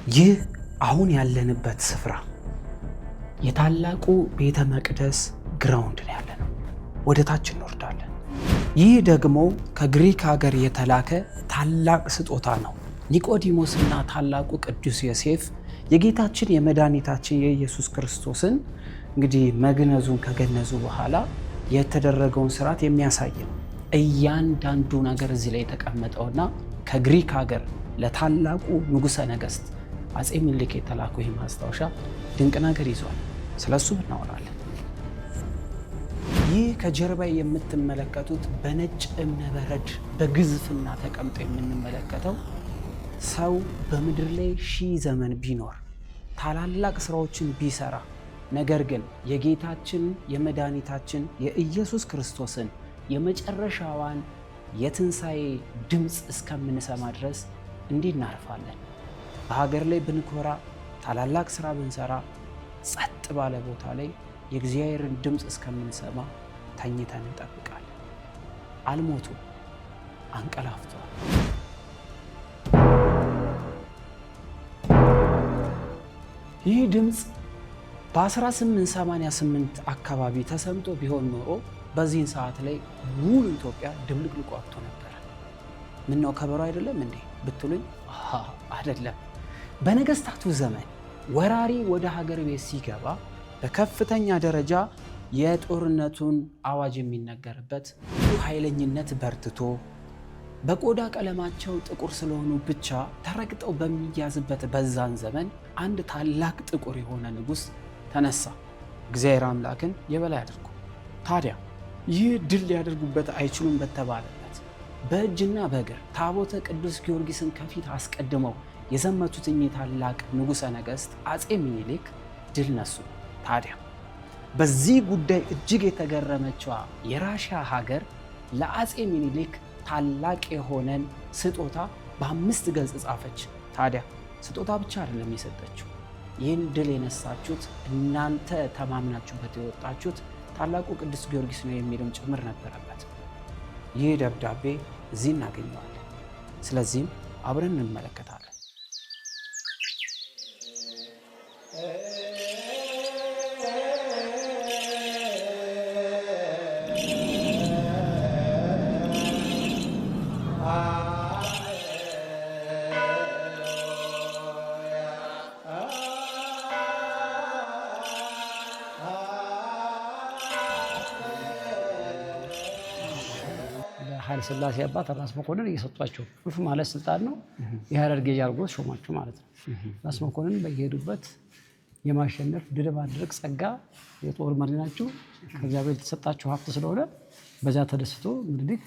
ይህ አሁን ያለንበት ስፍራ የታላቁ ቤተ መቅደስ ግራውንድ ነው ያለነው። ወደ ታች እንወርዳለን። ይህ ደግሞ ከግሪክ ሀገር የተላከ ታላቅ ስጦታ ነው። ኒቆዲሞስና ታላቁ ቅዱስ ዮሴፍ የጌታችን የመድኃኒታችን የኢየሱስ ክርስቶስን እንግዲህ መግነዙን ከገነዙ በኋላ የተደረገውን ስርዓት የሚያሳይ ነው። እያንዳንዱ ነገር እዚህ ላይ የተቀመጠውና ከግሪክ ሀገር ለታላቁ ንጉሠ ነገሥት አጼ ምኒልክ የተላኩ ይህ ማስታወሻ ድንቅ ነገር ይዟል። ስለሱ እናወራለን። ይህ ከጀርባ የምትመለከቱት በነጭ እብነበረድ በግዝፍና ተቀምጦ የምንመለከተው ሰው በምድር ላይ 1000 ዘመን ቢኖር ታላላቅ ስራዎችን ቢሰራ ነገር ግን የጌታችን የመድኃኒታችን የኢየሱስ ክርስቶስን የመጨረሻዋን የትንሣኤ ድምፅ እስከምንሰማ ድረስ እንዲህ እናርፋለን። በሀገር ላይ ብንኮራ ታላላቅ ስራ ብንሰራ ጸጥ ባለ ቦታ ላይ የእግዚአብሔርን ድምፅ እስከምንሰማ ተኝተን እንጠብቃለን። አልሞቱም፣ አንቀላፍተዋል። ይህ ድምፅ በ1888 አካባቢ ተሰምቶ ቢሆን ኖሮ በዚህን ሰዓት ላይ ሙሉ ኢትዮጵያ ድብልቅልቅ ወጥቶ ነበረ። ምነው ከበሮ አይደለም እንዴ ብትሉኝ፣ አይደለም። በነገስታቱ ዘመን ወራሪ ወደ ሀገር ቤት ሲገባ በከፍተኛ ደረጃ የጦርነቱን አዋጅ የሚነገርበት ኃይለኝነት በርትቶ በቆዳ ቀለማቸው ጥቁር ስለሆኑ ብቻ ተረግጠው በሚያዝበት በዛን ዘመን አንድ ታላቅ ጥቁር የሆነ ንጉሥ ተነሳ፣ እግዚአብሔር አምላክን የበላይ አድርጎ። ታዲያ ይህ ድል ሊያደርጉበት አይችሉም በተባለበት በእጅና በእግር ታቦተ ቅዱስ ጊዮርጊስን ከፊት አስቀድመው የዘመቱት እኚህ ታላቅ ንጉሠ ነገሥት አጼ ምኒልክ ድል ነሱ። ታዲያ በዚህ ጉዳይ እጅግ የተገረመችዋ የራሽያ ሀገር ለአጼ ምኒልክ ታላቅ የሆነን ስጦታ በ5 ገጽ ጻፈች። ታዲያ ስጦታ ብቻ አይደለም የሰጠችው፣ ይህን ድል የነሳችሁት እናንተ ተማምናችሁበት የወጣችሁት ታላቁ ቅዱስ ጊዮርጊስ ነው የሚልም ጭምር ነበረበት። ይህ ደብዳቤ እዚህ እናገኘዋለን። ስለዚህም አብረን እንመለከታለን። ኃይለ ሥላሴ አባት ራስ መኮንን እየሰጧቸው ቁልፍ ማለት ስልጣን ነው። የሐረርጌ ጃርጎት ሾማቸው ማለት ነው። ራስ መኮንን በየሄዱበት የማሸነፍ ድል ማድረግ ጸጋ የጦር መሪ ናቸው። ከእግዚአብሔር የተሰጣቸው ሀብት ስለሆነ በዛ ተደስቶ ምኒልክ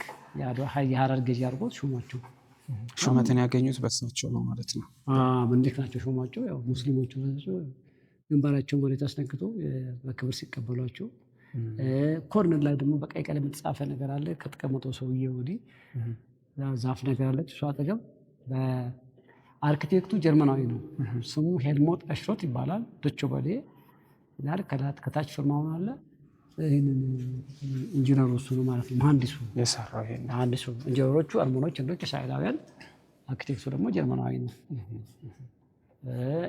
የሐረርጌ ጃርጎት ሾማቸው። ሹመትን ያገኙት በሳቸው ነው ማለት ነው። ምኒልክ ናቸው ሾማቸው። ያው ሙስሊሞቹ ግንባራቸው መሬት አስነክቶ በክብር ሲቀበሏቸው፣ ኮርነር ላይ ደግሞ በቀይ ቀለም የተጻፈ ነገር አለ። ከተቀመጠው ሰውዬ ወዲህ ዛፍ ነገር አለች። እሷ አጠገብ በአርኪቴክቱ ጀርመናዊ ነው። ስሙ ሄልሞት አሽሮት ይባላል። ዶች በሌ ይላል። ከታች ፍርማውን አለ። ይህንን ኢንጂነሩ እሱ ነው ማለት ነው። መሐንዲሱ የሰራው ይሄን መሐንዲሱ። ኢንጂነሮቹ አልማኖች፣ ህንዶች፣ እስራኤላውያን፣ አርኪቴክቱ ደግሞ ጀርመናዊ ነው።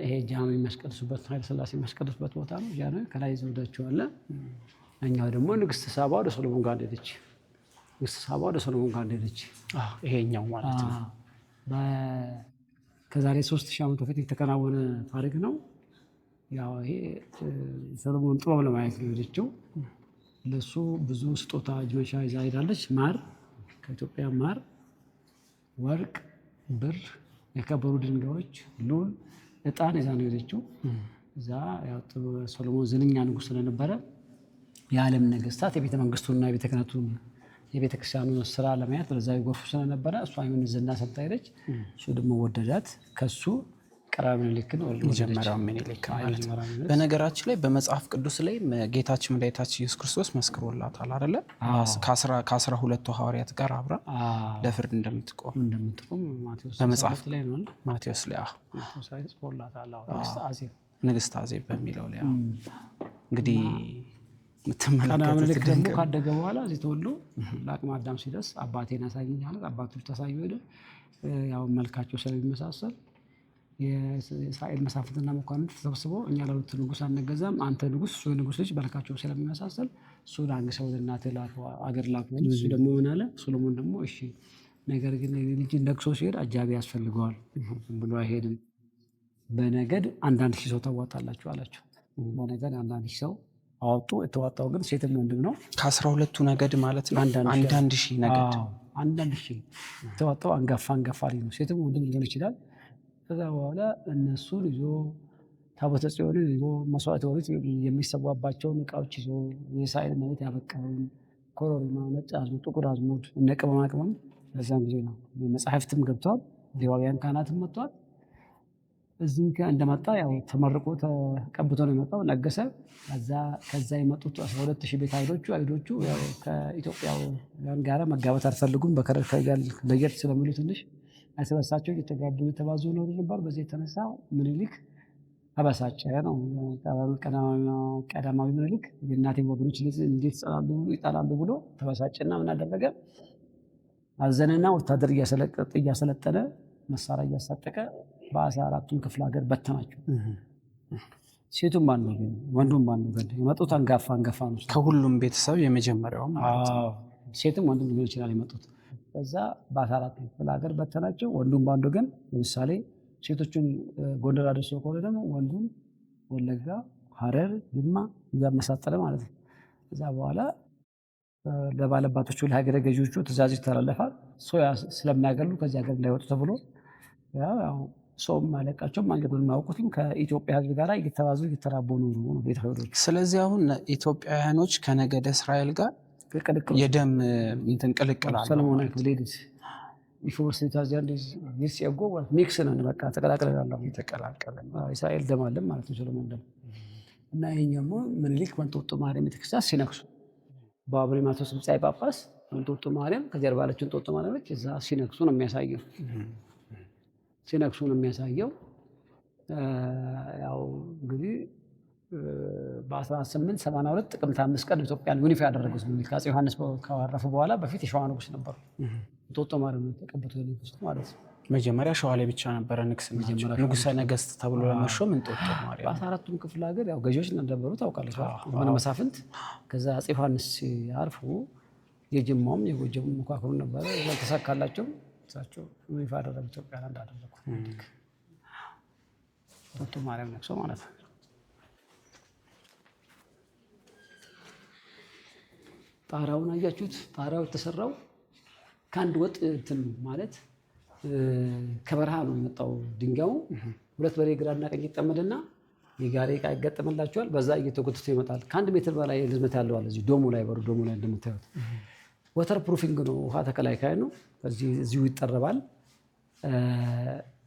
ይሄ ጃንሆይ የሚያስቀድሱበት ኃይለ ሥላሴ የሚያስቀድሱበት ቦታ ነው። ጃንሆይ ከላይ ዘውዳቸው አለ። እኛው ደግሞ ንግስት ሳባ ወደ ሰሎሞን ጋር ሄደች። ንግስት ሳባ ወደ ሰሎሞን ጋር ሄደች። ይሄኛው ማለት ነው። ከዛሬ 3000 ዓመት በፊት የተከናወነ ታሪክ ነው። ያው ይሄ ሰሎሞን ጥበብ ለማየት ነው ሄደችው። ለሱ ብዙ ስጦታ እጅ መንሻ ይዛ ሄዳለች። ማር ከኢትዮጵያ ማር፣ ወርቅ፣ ብር፣ የከበሩ ድንጋዮች፣ ሉል፣ ዕጣን ይዛ ነው ሄደችው። እዛ ያው ሰሎሞን ዝነኛ ንጉሥ ስለነበረ የዓለም ነገስታት የቤተ መንግስቱንና የቤተ ክህነቱን የቤተ ክርስቲያኑን ስራ ለማየት ወደዛ ይጎርፉ ስለነበረ እሷ ይሁን ዝና ሰጥታ ሄደች። እሱ ደግሞ ወደዳት። ከሱ ቀዳማዊ ምኒልክን መጀመሪያው ምኒልክ ማለት ነው። በነገራችን ላይ በመጽሐፍ ቅዱስ ላይ ጌታችን መድኃኒታችን ኢየሱስ ክርስቶስ መስክሮላታል አይደለ? ከ12ቱ ሐዋርያት ጋር አብራ ለፍርድ እንደምትቆም በመጽሐፍ ላይ ነው። ማቴዎስ ላይ መስክሮላታል። ንግስት አዜብ በሚለው ላይ እንግዲህ ምኒልክ ደግሞ ካደገ በኋላ እዚህ ተወልዶ ለአቅመ አዳም ሲደርስ አባቴን አሳየኝ አለ። አባቶች ተሳዩ ሄደ። ያው መልካቸው ስለሚመሳሰል የእስራኤል መሳፍንትና መኳንንት ተሰብስበው እኛ ለሁለት ንጉሥ አንገዛም፣ አንተ ንጉሥ እሱ ንጉሥ ልጅ መልካቸው ስለሚመሳሰል እሱን አንግሰው ወደ እናትህ አገር ላኩ። እሱ ደግሞ ምን አለ? ሶሎሞን ደግሞ እሺ፣ ነገር ግን ልጅ ነግሶ ሲሄድ አጃቢ ያስፈልገዋል ብሎ አይሄድም። በነገድ 1000 ሰው ታዋጣላችሁ አላቸው። በነገድ 1000 ሰው አወጡ። የተዋጣው ግን ሴትም ወንድም ነው። ከ12ቱ ነገድ ማለት ነው። 1000 ነገድ 1000 የተዋጣው አንጋፋ ልጅ ነው። ሴትም ወንድም ሊሆን ይችላል። ከዛ በኋላ እነሱን ይዞ ታቦተ ጽዮንን ይዞ መስዋዕት ወሪት የሚሰዋባቸውን እቃዎች ይዞ የእስራኤል መሬት ያበቀለውን ኮረሪማ፣ ነጭ አዝሙድ፣ ጥቁር አዝሙድ እነ ቅመማ ቅመም በዛም ጊዜ ነው። መጽሐፍትም ገብቷል። ሌዋውያን ካህናትም መጥቷል። እዚህ እንደመጣ ያው ተመርቆ ተቀብቶ ነው የመጣው። ነገሰ። ከዛ የመጡት 12000 ቤት አይሁዶቹ ያው ከኢትዮጵያውያን ጋር መጋባት አልፈልጉም። በከረካይ ጋር ለየት ስለሚሉ ትንሽ አስበሳቸው እየተጋቡ የተባዙ ነው ነበር። በዚህ የተነሳ ምኒልክ አበሳጨ ነው። ቀዳማዊ ምኒልክ የእናቴ ወገኖች እንዴት ይጣላሉ ብሎ ተበሳጨና ምን አደረገ? አዘነና ወታደር እያሰለጠነ መሳሪያ እያሳጠቀ በ14ቱም ክፍለ ሀገር በተናቸው። ሴቱም ባንዱ ወንዱም ባንዱ የመጡት አንጋፋ ነው። ከሁሉም ቤተሰብ የመጀመሪያው ማለት ነው። ሴትም ወንዱም ሊሆን ይችላል የመጡት። ከዛ በ14ቱ ክፍለ ሀገር በተናቸው። ወንዱም ባንዱ ግን ለምሳሌ ሴቶቹን ጎንደር አደረሰው ከሆነ ደግሞ ወንዱን ወለጋ፣ ሐረር፣ ጅማ እያመሳጠለ ማለት ነው። ከዛ በኋላ ለባለባቶቹ ለሀገረ ገዢዎቹ ትእዛዝ ይተላለፋል። ሰው ስለሚያገሉ ከዚህ ሀገር እንዳይወጡ ተብሎ ያው ሰውም አለቃቸው መንገዱን የማያውቁትም ከኢትዮጵያ ሕዝብ ጋር እየተባዙ እየተራቦ ነው ቤተ አይሁዶች። ስለዚህ አሁን ኢትዮጵያውያኖች ከነገደ እስራኤል ጋር የደም እንትን ቅልቅል አለ። ሰለሞን ክብሌዲስ ሚክስ ነን፣ በቃ ተቀላቅለናል። እስራኤል ደም አለን ማለት ነው፣ ሰለሞን ደም እና ይሄኛው ምኒልክ በእንጦጦ ማርያም ቤተክርስቲያን ሲነክሱ በአቡነ ማቴዎስ ብጻይ ጳጳስ እንጦጦ ማርያም ከጀርባ ያለችው እንጦጦ ማርያም እዛ ሲነክሱ ነው የሚያሳየው። ያው እንግዲህ በ1882 ጥቅምት 5 ቀን ኢትዮጵያን ዩኒፋይ ያደረጉት ምኒልክ አፄ ዮሐንስ ካረፉ በኋላ በፊት የሸዋ ንጉስ ነበሩ። እንጦጦ ማርያም ተቀብቶ ንጉስ ማለት ነው። መጀመሪያ ሸዋ ላይ ብቻ ነበረ ንግስናቸው። ንጉሰ ነገስት ተብሎ ለመሾም እንጦጦ ማርያም። በ14ቱም ክፍለ ሀገር ያው ገዢዎች እንደነበሩ ታውቃለች። ሆነ መሳፍንት ከዛ አፄ ዮሐንስ ያርፉ የጅማውም የጎጀሙም መኳክሩ ነበረ። ያልተሳካላቸው እሳቸው ዩኒፋይ ያደረጉ ኢትዮጵያን እንዳደረጉ እንጦጦ ማርያም ነክሶ ማለት ነው። ጣራውን አያችሁት? ጣራው የተሰራው ከአንድ ወጥ እንትን ማለት ከበረሃ ነው የመጣው ድንጋዩ። 2 በሬ ግራና ቀኝ ይጠመድና የጋሬ ዕቃ ይገጠምላቸዋል። በዛ እየተጎተተ ይመጣል። ከ1 ሜትር በላይ ርዝመት ያለው አለ። እዚህ ዶሙ ላይ እንደምታዩት ወተር ፕሩፊንግ ነው፣ ውሃ ተከላካይ ነው። እዚሁ ይጠረባል።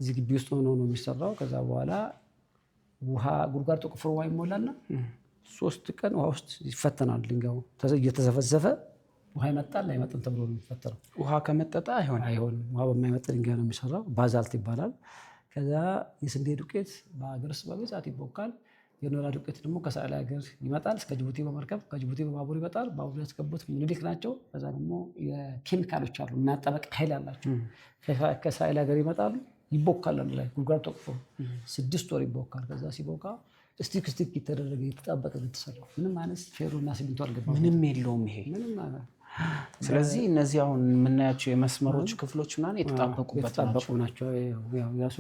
እዚህ ግቢ ውስጥ ሆኖ ነው የሚሰራው። ከዛ በኋላ ውሃ ጉድጓድ ተቆፍሮ ውሃ ይሞላልና 3 ቀን ውሃ ውስጥ ይፈተናል። ድንጋዩ እየተዘፈዘፈ ውሃ ይመጣል አይመጣም ተብሎ ነው የሚፈተረው። ውሃ ከመጠጣ አይሆንም። ውሃ በማይመጣ ድንጋይ ነው የሚሰራው። ባዛልት ይባላል። ከዛ የስንዴ ዱቄት በሀገር ውስጥ በብዛት ይቦካል። የኖራ ዱቄት ደግሞ ከእስራኤል ሀገር ይመጣል እስከ ጅቡቲ በመርከብ ከጅቡቲ በባቡር ይመጣል። ባቡር ያስገቡት ምኒልክ ናቸው። ከዛ ደግሞ የኬሚካሎች አሉ የሚያጠበቅ ኃይል አላቸው። ከእስራኤል ሀገር ይመጣሉ፣ ይቦካል። አንድ ላይ ጉድጓድ ተቆፍሮ 6 ወር ይቦካል። ከዛ ሲቦካ ስቲክ የተደረገ የተጣበቀ የተሰራው ምንም አይነት ፌሮና ሲሚንቶ አልገባም። ምንም የለውም ይሄ ምንም። ስለዚህ እነዚህ አሁን የምናያቸው የመስመሮች ክፍሎች ምናምን የተጣበቁበት ናቸው። ያሱ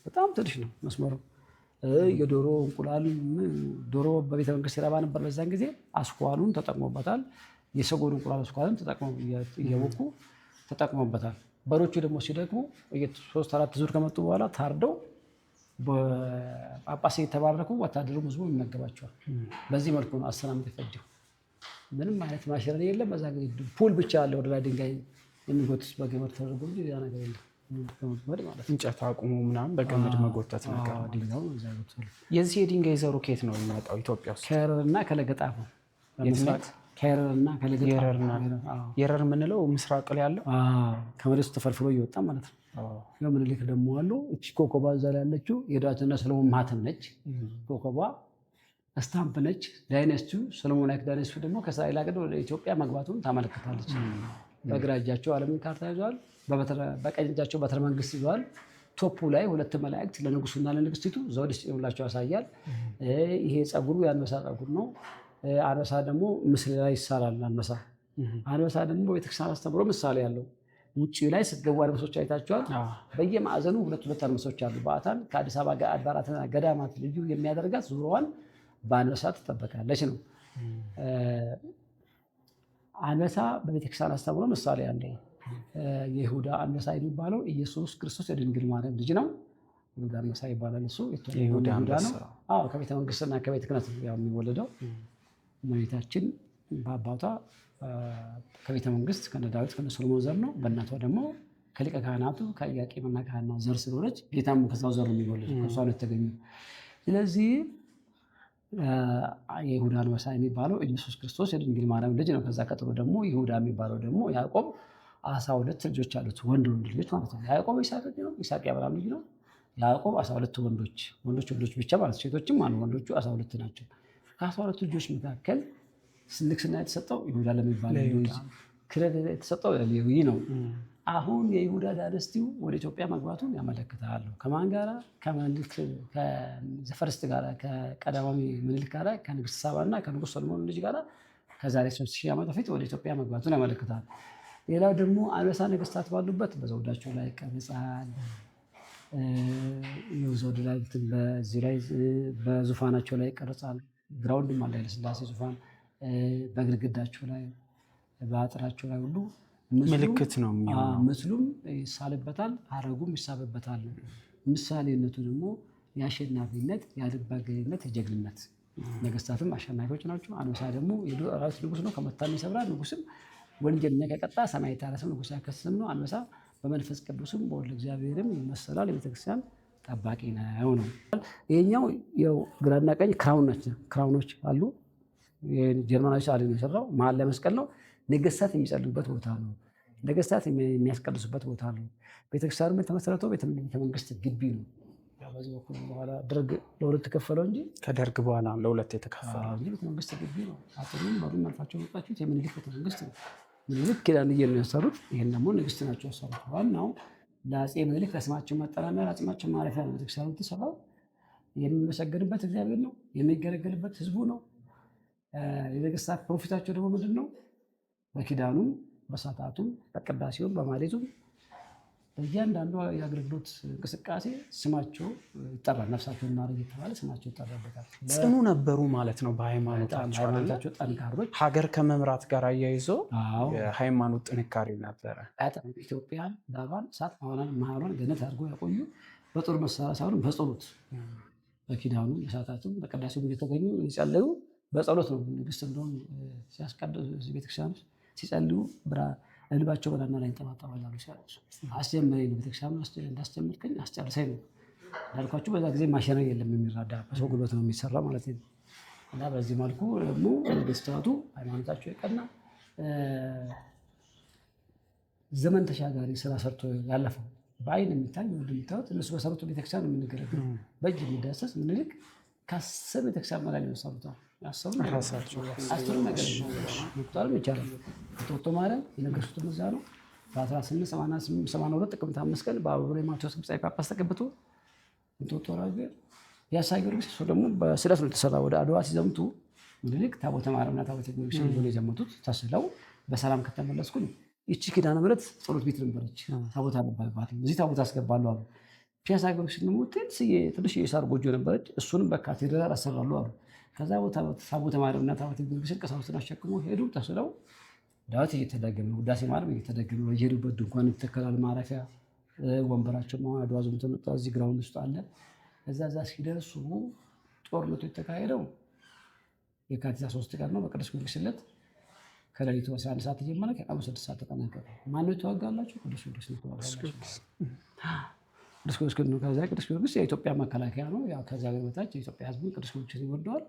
በጣም ትንሽ ነው መስመሩ። የዶሮ እንቁላል ዶሮ በቤተ መንግስት ይረባ ነበር በዛን ጊዜ። አስኳሉን ተጠቅሞበታል። የሰጎን እንቁላል አስኳሉን እየቦኩ ተጠቅሞበታል። በሮቹ ደግሞ ሲደግሙ 3-4 ዙር ከመጡ በኋላ ታርደው በጳጳስ የተባረኩ ወታደሩ ህዝቡ ይመገባቸዋል። በዚህ መልኩ ነው 10 ዓመት የፈጀው። ምንም አይነት ማሽነሪ የለም። በዛ ጊዜ ፑል ብቻ አለ ወደ ላይ ድንጋይ የሚጎትት በገመድ ተደርጎ እንጂ ያ ነገር የለም። እንጨት አቁሙ ምናምን በገመድ መጎተት ነገር። የዚህ የድንጋይ ዘሩ ከየት ነው የሚመጣው? ኢትዮጵያ ውስጥ ከረርና ከለገጣፎ ከረርና ከለገጣፎ። የረር የምንለው ምስራቅ ላይ ያለው ከመሬት ተፈልፍሎ እየወጣ ማለት ነው። ምኒልክ ደግሞ አሉ። እቺ ኮከቧ እዛ ላይ ያለችው የዳዊትና ሰሎሞን ማህተም ነች። ኮከቧ ስታምፕ ነች። ዳይነስቲው ሰሎሞናዊክ ዳይነስቲው ደግሞ ከእስራኤል ሀገር ወደ ኢትዮጵያ መግባቱን ታመለክታለች። በግራ እጃቸው ዓለምን ካርታ ይዘዋል። በቀኝ እጃቸው በትረ መንግስት ይዘዋል። ቶፑ ላይ ሁለት መላእክት ለንጉሱና ለንግስቲቱ ዘውድ ሲጥሉላቸው ያሳያል። ይሄ ጸጉሩ የአንበሳ ጸጉር ነው። አንበሳ ደግሞ ምስል ላይ ይሳላል። አንበሳ ደግሞ ቤተክርስቲያን አስተምሮ ምሳሌ ያለው ውጭ ላይ ስትገቡ አንበሶች አይታችኋል። በየማዕዘኑ ሁለት አንበሶች አሉ። በዓታን ከአዲስ አበባ አድባራትና ገዳማት ልዩ የሚያደርጋት ዙሪያዋን በአንበሳ ትጠበቃለች ነው። አንበሳ በቤተክርስቲያን አስተምሮ ምሳሌ ያለው የይሁዳ አንበሳ የሚባለው ኢየሱስ ክርስቶስ የድንግል ማርያም ልጅ ነው። ይሁዳ አንበሳ ይባላል። እሱ ይሁዳ ነው። ከቤተ መንግስትና ከቤተ ክህነት የሚወለደው እመቤታችን በአባቷ ከቤተ መንግስት ከነ ዳዊት ከነ ሰሎሞን ዘር ነው። በእናቷ ደግሞ ከሊቀ ካህናቱ ከኢያቄምና ከሐና ዘር ስለሆነች ጌታም ከዛው ዘር ነው የሚወለደው፣ ከእሷ ነው የተገኘው። ስለዚህ የይሁዳ አንበሳ የሚባለው ኢየሱስ ክርስቶስ የድንግል ማርያም ልጅ ነው። ከዛ ቀጥሎ ደግሞ ይሁዳ የሚባለው ደግሞ ያዕቆብ 12 ልጆች አሉት፣ ወንድ ልጆች ማለት ነው። ያዕቆብ ይስሐቅ ነው፣ ይስሐቅ የአብርሃም ልጅ ነው። ያዕቆብ 12 ወንዶች ብቻ ማለት ሴቶችም አሉ። ወንዶቹ 12 ናቸው። ከ12 ልጆች መካከል ንግስና የተሰጠው ይሁዳ ለሚባል ክህነት የተሰጠው ሌዊ ነው። አሁን የይሁዳ ዳይነስቲው ወደ ኢትዮጵያ መግባቱን ያመለክታል። ከማን ጋራ? ከዘፈርስት ጋራ፣ ከቀዳማዊ ምኒልክ ጋራ፣ ከንግስት ሳባና ከንጉስ ሰሎሞን ልጅ ጋራ ከዛሬ 3000 ዓመት በፊት ወደ ኢትዮጵያ መግባቱን ያመለክታል። ሌላው ደግሞ አንበሳ ነገስታት ባሉበት በዘውዳቸው ላይ ይቀርጻል። ዘውድ ላይ በዚህ ላይ በዙፋናቸው ላይ ይቀርጻል። ግራውንድም አለ ኃይለሥላሴ ዙፋን በግድግዳቸው ላይ በአጥራቸው ላይ ሁሉ ምልክት ነው የሚሆነው። ምስሉም ይሳልበታል፣ ሀረጉም ይሳብበታል። ምሳሌነቱ ደግሞ የአሸናፊነት፣ የአልባገኝነት፣ የጀግንነት ነገስታትም አሸናፊዎች ናቸው። አንበሳ ደግሞ የዱር አራዊት ንጉስ ነው። ከመታም ይሰብራል። ንጉስም ወንጀልና ከቀጣ ሰማይ የታረሰም ንጉስ አይከስም ነው። አንበሳ በመንፈስ ቅዱስም በወልደ እግዚአብሔርም ይመሰላል። የቤተክርስቲያን ጠባቂ ነው ነው። ይሄኛው ያው ግራና ቀኝ ክራውኖች አሉ። ጀርመናዊ ሰዓሊ ነው የሰራው። መሀል ላይ መስቀል ነው። ነገስታት የሚጸልዩበት ቦታ ነው። ነገስታት የሚያስቀድሱበት ቦታ ነው። ቤተክርስቲያኑ የተመሰረተው ቤተመንግስት ግቢ ነው። በዚህ በኩል በኋላ ደርግ ለሁለት ተከፈለው እንጂ ከደርግ በኋላ ለሁለት የተከፈለው እንጂ ቤተመንግስት ግቢ ነው። አጥሩም በሩም አልፋቸው መጣችሁት የምኒልክ ቤተመንግስት ነው። ምኒልክ ኪዳንዬ ነው ያሰሩት። ይሄን ደግሞ ንግስት ናቸው ያሰሩት። ዋናው ለአፄ ምኒልክ ለስማቸው መጠሪያና ለአጽማቸው ማረፊያ ነው ቤተክርስቲያኑ የተሰራው። የሚመሰገንበት እግዚአብሔር ነው። የሚገለገልበት ህዝቡ ነው። የነገስታት ፕሮፊታቸው ደግሞ ምንድን ነው? በኪዳኑም በሰዓታቱም በቅዳሴውም በማሌቱም በእያንዳንዱ የአገልግሎት እንቅስቃሴ ስማቸው ይጠራል። ነፍሳቸውን ማድረግ የተባለ ስማቸው ይጠራበታል። ጽኑ ነበሩ ማለት ነው። በሃይማኖታቸው ጠንካሮች፣ ሀገር ከመምራት ጋር አያይዞ የሃይማኖት ጥንካሬ ነበረ። ኢትዮጵያ ዳባን እሳት መሃሏን ገነት አድርጎ ያቆዩ በጦር መሳሪያ ሳይሆን በጸሎት በኪዳኑ በሰዓታቱም በቅዳሴው እየተገኙ ይጸለዩ በጸሎት ነው። ንግስት እንደሆን ሲያስቀድሱ ቤተክርስቲያን ሲጸልዩ ልባቸው በላና ላይ ይንጠባጠባል አሉ። አስጀምረኝ ነው ቤተክርስቲያኑ እንዳስጀምርከኝ አስጨርሰኝ ነው እንዳልኳችሁ። በዛ ጊዜ ማሽነሪ የለም የሚራዳ በሰው ጉልበት ነው የሚሰራ ማለት ነው። እና በዚህ መልኩ ደግሞ ነገስታቱ ሃይማኖታቸው የቀና ዘመን ተሻጋሪ ስራ ሰርቶ ያለፈው በአይን የሚታይ እንደምታዩት እነሱ በሰሩት ቤተክርስቲያን የምንገለገለው በእጅ የሚዳሰስ ምኒልክ ከ10 ቤተክርስቲያን በላይ ነው የሰሩት። አስሩ ነገር መቁጠርም ይቻላል። እንጦጦ ማርያም የነገሱት እዛ ነው። በ1882 ጥቅምት 5 ቀን በአቡነ ማቴዎስ ግብፃዊ ጳጳስ ተቀብቶ እንጦጦ ራገር ፒያሳ ጊዮርጊስ እሱ ደግሞ በስለት ነው የተሰራ። ወደ አድዋ ሲዘምቱ ምኒልክ ታቦተ ማርያምና ታቦተ ጊዮርጊስ ነው የዘመቱት። ተስለው በሰላም ከተመለስኩኝ ይቺ ኪዳነ ምሕረት ጸሎት ቤት ነበረች። ታቦት አለባት እዚህ ታቦት አስገባለሁ አሉ። ፒያሳ ጊዮርጊስ ደግሞ ትንሽ የሳር ጎጆ ነበረች። እሱንም በካቴድራል አሰራሉ አሉ። ከዛ ታቦተ ማርያምና ታቦተ ጊዮርጊስን ቀሳውስትን አሸክሞ ሄዱ። ተስለው ዳዊት እየተደገመ ውዳሴ ማርያም እየተደገመ በየሄዱበት ድንኳን ይተከላል። ማረፊያ ወንበራቸው አድዋ ዘመተ መጣ እዚህ ግራውንድ ውስጥ አለ። እዛ ሲደርሱ ጦርነቱ የተካሄደው የካቲት 3 ቀን ነው። በቅዱስ ጊዮርጊስ ዕለት ከሌሊቱ 11 ሰዓት ተጀመረ። ከቀኑ 6 ሰዓት ተጠናቀቀ። ማነው የተዋጋላቸው? ቅዱስ ጊዮርጊስ ነው የተዋጋላቸው። ቅዱስ ጊዮርጊስ ነው። ከዛ ቅዱስ ጊዮርጊስ የኢትዮጵያ መከላከያ ነው። ያው ከዛ በታች የኢትዮጵያ ሕዝብ ቅዱስ ጊዮርጊስ ይወደዋል።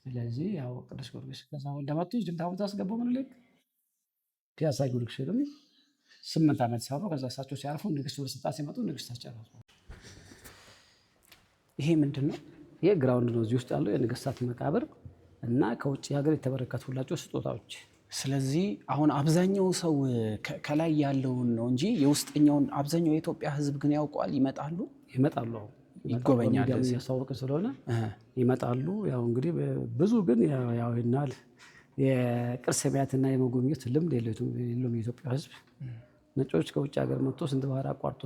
ስለዚህ ያው ቅዱስ ጊዮርጊስ ከዛ እንደመጡ ታቦት አስገባው ምኒልክ። ፒያሳ ጊዮርጊስንም 8 ዓመት ሰሩ። ከዛ እሳቸው ሲያርፉ ንግስት ወደ ስልጣን ሲመጡ ንግስት አስጨረሱ። ይሄ ምንድን ነው? ይሄ ግራውንድ ነው። እዚህ ውስጥ ያለው የንግስታት መቃብር እና ከውጭ ሀገር የተበረከቱላቸው ስጦታዎች ስለዚህ አሁን አብዛኛው ሰው ከላይ ያለውን ነው እንጂ የውስጠኛውን አብዛኛው የኢትዮጵያ ሕዝብ ግን ያውቀዋል። ይመጣሉ ይጎበኛል። እያስታወቀ ስለሆነ ይመጣሉ። ያው እንግዲህ ብዙ ግን ያው ይናል የቅርስ ማየትና የመጎብኘት ልምድ የለውም የኢትዮጵያ ሕዝብ። ነጮች ከውጭ ሀገር መጥቶ ስንት ባህር አቋርጦ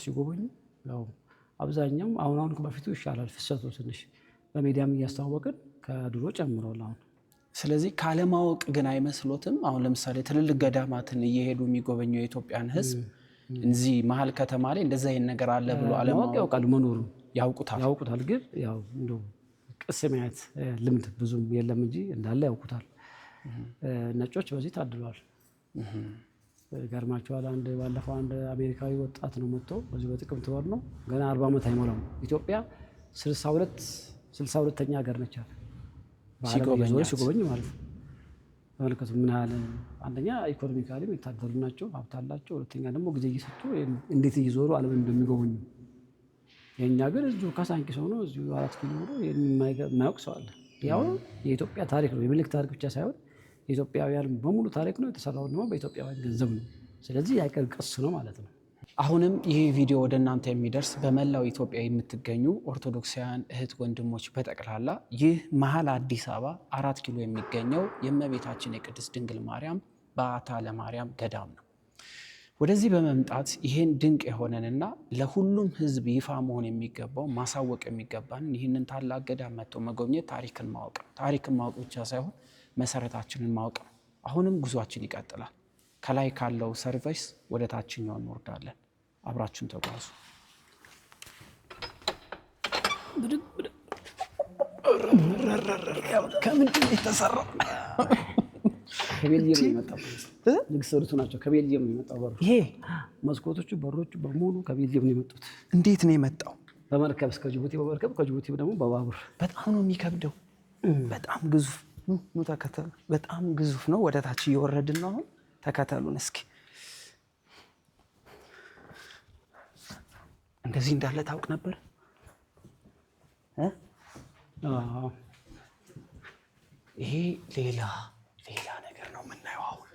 ሲጎበኙ ያው አብዛኛው አሁን በፊቱ ይሻላል ፍሰቱ ትንሽ በሚዲያም እያስተዋወቅን ከድሮ ጨምሯል አሁን። ስለዚህ ካለማወቅ ግን አይመስሎትም? አሁን ለምሳሌ ትልልቅ ገዳማትን እየሄዱ የሚጎበኙ የኢትዮጵያን ሕዝብ እዚህ መሀል ከተማ ላይ እንደዛ አይነት ነገር አለ ብሎ አለማወቅ ያውቃል፣ መኖሩ ያውቁታል። ግን ያው እንደው ቅርስ ማየት ልምድ ብዙም የለም እንጂ እንዳለ ያውቁታል። ነጮች በዚህ ታድሏል። ገርማቸዋል። ባለፈው አንድ አሜሪካዊ ወጣት ነው መጥቶ በዚህ በጥቅምት ወር ነው ገና 40 ዓመት አይሞላም። ኢትዮጵያ 62ኛ ሀገር ነች ሲጎበኝ ማለት ነው። ተመልከቱ ምን ያህል አንደኛ ኢኮኖሚካሊ የታደሉ ናቸው፣ ሀብት አላቸው። ሁለተኛ ደግሞ ጊዜ እየሰጡ እንዴት እየዞሩ ዓለምን እንደሚጎበኙ። የእኛ ግን እዚሁ ካሳንቺስ ሆኖ እዚሁ 4 ኪሎ ሆኖ የማያውቅ ሰው አለ። ያው የኢትዮጵያ ታሪክ ነው፣ የምኒልክ ታሪክ ብቻ ሳይሆን የኢትዮጵያውያን በሙሉ ታሪክ ነው። የተሰራው ደግሞ በኢትዮጵያውያን ገንዘብ ነው። ስለዚህ የሀገር ቅርስ ነው ማለት ነው። አሁንም ይህ ቪዲዮ ወደ እናንተ የሚደርስ በመላው ኢትዮጵያ የምትገኙ ኦርቶዶክሳውያን እህት ወንድሞች በጠቅላላ ይህ መሀል አዲስ አበባ 4 ኪሎ የሚገኘው የእመቤታችን የቅድስት ድንግል ማርያም በዓታ ለማርያም ገዳም ነው። ወደዚህ በመምጣት ይህን ድንቅ የሆነንና ለሁሉም ሕዝብ ይፋ መሆን የሚገባው ማሳወቅ የሚገባን ይህንን ታላቅ ገዳም መጥቶ መጎብኘት ታሪክን ማወቅ ብቻ ሳይሆን መሰረታችንን ማወቅ ነው። አሁንም ጉዟችን ይቀጥላል። ከላይ ካለው ሰርቪስ ወደ ታችኛው እንወርዳለን። አብራችሁን ተጓዙ። ከምንድን ነው የተሰራው? ከቤልጅየም ነው የመጣው። ንግስቶቹ ናቸው። ከቤልጅየም ነው የመጣው። በሩ ይሄ መስኮቶቹ፣ በሮቹ በሙሉ ከቤልጅየም ነው የመጡት። እንዴት ነው የመጣው? በመርከብ እስከ ጅቡቲ በመርከብ ከጅቡቲ ደግሞ በባቡር። በጣም ነው የሚከብደው። በጣም ግዙፍ ነው። ተከተሉ። በጣም ግዙፍ ነው። ወደ ታች እየወረድን ነው አሁን። ተከተሉን እስኪ። እንደዚህ እንዳለ ታውቅ ነበር? ይሄ ሌላ ነገር ነው የምናየው አሁን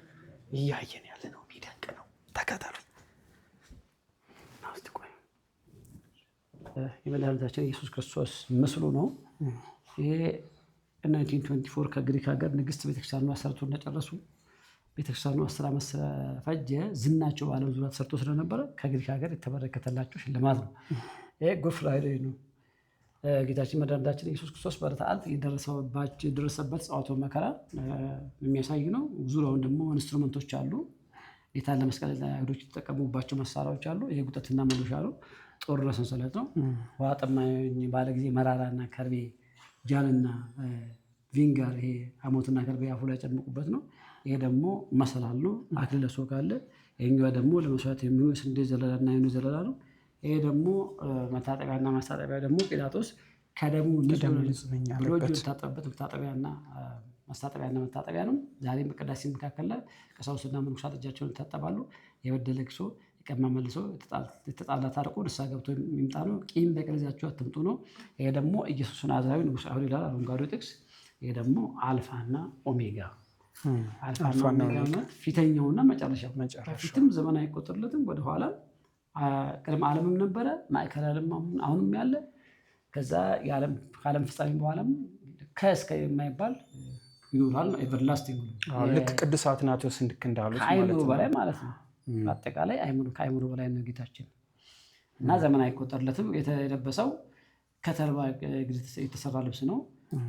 እያየን ያለ ነው። የሚደንቅ ነው። ተከተሉኝ። የመድኃኒታችን ኢየሱስ ክርስቶስ ምስሉ ነው። ይሄ 1924 ከግሪክ ሀገር ንግስት ቤተክርስቲያኑ አሰርቶ እንደጨረሱ ቤተክርስቲያኑ 10 ዓመት ፈጀ። ዝናቸው በዓለም ዙሪያ ተሰርቶ ስለነበረ ከግሪክ ሀገር የተበረከተላቸው ሽልማት ነው። ይሄ ጉድ ፍራይዴይ ነው። ጌታችን መድኃኒታችን ኢየሱስ ክርስቶስ በዕለተ የደረሰበት ጸዋትወ መከራ የሚያሳይ ነው። ዙሪያውን ደግሞ ኢንስትሩመንቶች አሉ። ጌታን ለመስቀል አይሁዶች የተጠቀሙባቸው መሳሪያዎች አሉ። ይሄ ጉጠትና መዶሻ ነው። ጦርና ሰንሰለት ነው። ውሃ ጠማኝ ባለ ጊዜ መራራና ከርቤ ጃንና ቪንጋር ይሄ ሐሞትና ከርቤ አፉ ላይ ጨምቁበት ነው። ይሄ ደግሞ መሰላል ነው። አክሊለ ሦክ አለ። ይሄኛው ደግሞ ለመስዋዕት የሚሆን ስንዴ ዘለላና የወይን ዘለላ ነው። ይሄ ደግሞ መታጠቢያና ማስታጠቢያ ደግሞ ጲላጦስ ከደሙ ብሎ እጁን የታጠበበት መታጠቢያና መታጠቢያ ነው። ዛሬም በቅዳሴ መካከል ላይ ቀሳውስትና መነኮሳት እጃቸውን ይታጠባሉ። የበደለ ክሶ ይቀማ መልሶ የተጣላ ታርቆ ንስሐ ገብቶ የሚምጣ ነው። ቂም በቀል ይዛችሁ አትምጡ ነው። ይሄ ደግሞ ኢየሱስ ናዝራዊ ንጉሥ አይሁድ ይላል አረንጓዴው ጥቅስ። ይሄ ደግሞ አልፋና ኦሜጋ አልፋና ኦሜጋ ፊተኛውና መጨረሻው። ፊትም ዘመን አይቆጠርለትም፣ ወደኋላ ቅድመ ዓለምም ነበረ፣ ማዕከል ዓለም አሁንም ያለ፣ ከዛ ከዓለም ፍጻሜ በኋላም ከእስከ የማይባል ይኖራል ነው። ኤቨርላስቲንግ ነው። ልክ ቅዱስ አትናቴዎስ እንዳሉት ከአይምሮ በላይ ማለት ነው። በአጠቃላይ ከአይምሮ በላይ ነው ጌታችን እና ዘመን አይቆጠርለትም። የተለበሰው ከተልባ የተሰራ ልብስ ነው።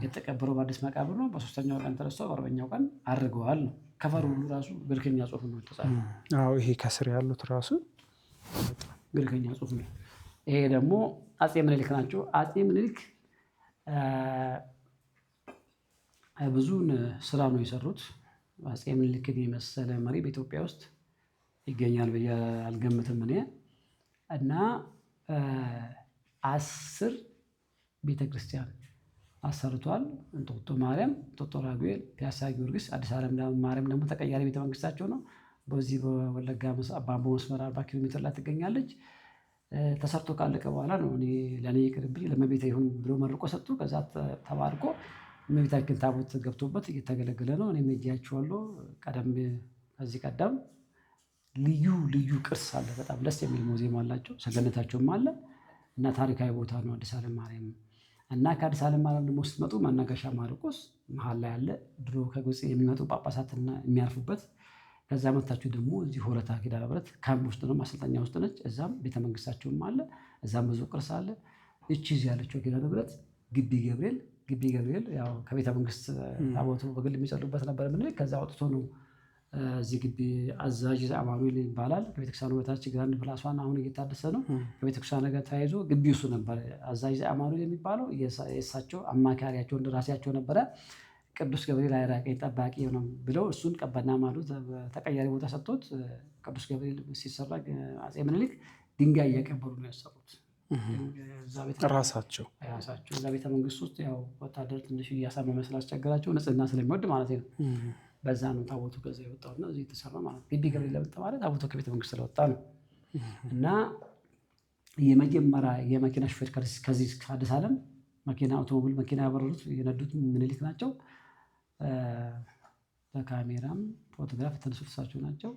የተቀበረው በአዲስ መቃብር ነው። በ3ኛው ቀን ተነስቶ በ40ኛው ቀን አድርገዋል ነው። ከፈሩ ሁሉ ራሱ ግሪከኛ ጽሑፍ ነው የተጻፈው። ይሄ ከስር ያሉት ራሱ ግሪከኛ ጽሑፍ ነው። ይሄ ደግሞ አፄ ምኒልክ ናቸው። አፄ ምኒልክ ብዙን ስራ ነው የሰሩት። አፄ ምኒልክን የመሰለ መሪ በኢትዮጵያ ውስጥ ይገኛል ብዬ አልገምትም እኔ። እና 10 ቤተክርስቲያን አሰርቷል። እንጦጦ ማርያም፣ እንጦጦ ራጉኤል፣ ፒያሳ ጊዮርጊስ፣ አዲስ ዓለም ማርያም ደግሞ ተቀያሪ ቤተመንግስታቸው ነው። በዚህ በወለጋ በአምቦ መስመር 40 ኪሎ ሜትር ላይ ትገኛለች። ተሰርቶ ካለቀ በኋላ ነው ለእኔ ይቅርብኝ ለእመቤቴ ይሁን ብሎ መርቆ ሰጡ። ከዛ ተባርቆ እመቤታችን ታቦት ገብቶበት እየተገለገለ ነው። እኔም ሄጃቸዋለሁ። ከዚህ ቀደም ልዩ ልዩ ቅርስ አለ። በጣም ደስ የሚል ሙዚየም አላቸው። ሰገነታቸውም አለ እና ታሪካዊ ቦታ ነው አዲስ ዓለም ማርያም እና ከአዲስ ዓለም ማርያም ደግሞ ስትመጡ መናገሻ ማርቆስ መሀል ላይ አለ። ድሮ ከግብፅ የሚመጡ ጳጳሳትና የሚያርፉበት። ከዛ መታችሁ ደግሞ እዚህ ሆለታ ኪዳነ ምሕረት ካምፕ ውስጥ ነው፣ ማሰልጠኛ ውስጥ ነች። እዛም ቤተመንግስታቸውም አለ። እዛም ብዙ ቅርስ አለ። እቺ እዚህ ያለችው ኪዳነ ምሕረት ግቢ ገብርኤል ያው ከቤተ መንግስት ታቦቱ በግል የሚጸሉበት ነበር። ምንድን ከዛ ወጥቶ ነው እዚህ ግቢ አዛዥ አማኑኤል ይባላል። ከቤተክርስቲያኑ በታች ግራንድ ፕላስዋን አሁን እየታደሰ ነው። ከቤተክርስቲያኑ ጋር ተያይዞ ግቢ እሱ ነበር አዛዥ አማኑኤል የሚባለው። የእሳቸው አማካሪያቸው እንደራሴያቸው ነበረ። ቅዱስ ገብርኤል አይራቀኝ ጠባቂ ነው ብለው እሱን ቀበና ማሉት ተቀያሪ ቦታ ሰጥቶት ቅዱስ ገብርኤል ሲሰራ አፄ ምኒልክ ድንጋይ እያቀበሉ ነው ያሰሩት። ራሳቸው እዛ ቤተ መንግስት ውስጥ ያው ወታደር ትንሽ እያሳመመ ስላስቸገራቸው ንጽህና ስለሚወድ ማለት ነው። በዛ ነው ታቦቱ ከዛ የወጣውና እዚህ የተሰራ ማለት ነው። ግቢ ገብርኤል ለምትባለ ታቦቱ ከቤተ መንግስት ስለወጣ ነው። እና የመጀመሪያ የመኪና ሹፌር ከዚህ ከአዲስ ዓለም መኪና አውቶሞቢል መኪና ያበረሩት የነዱት ምኒልክ ናቸው። በካሜራም ፎቶግራፍ የተነሱት እሳቸው ናቸው።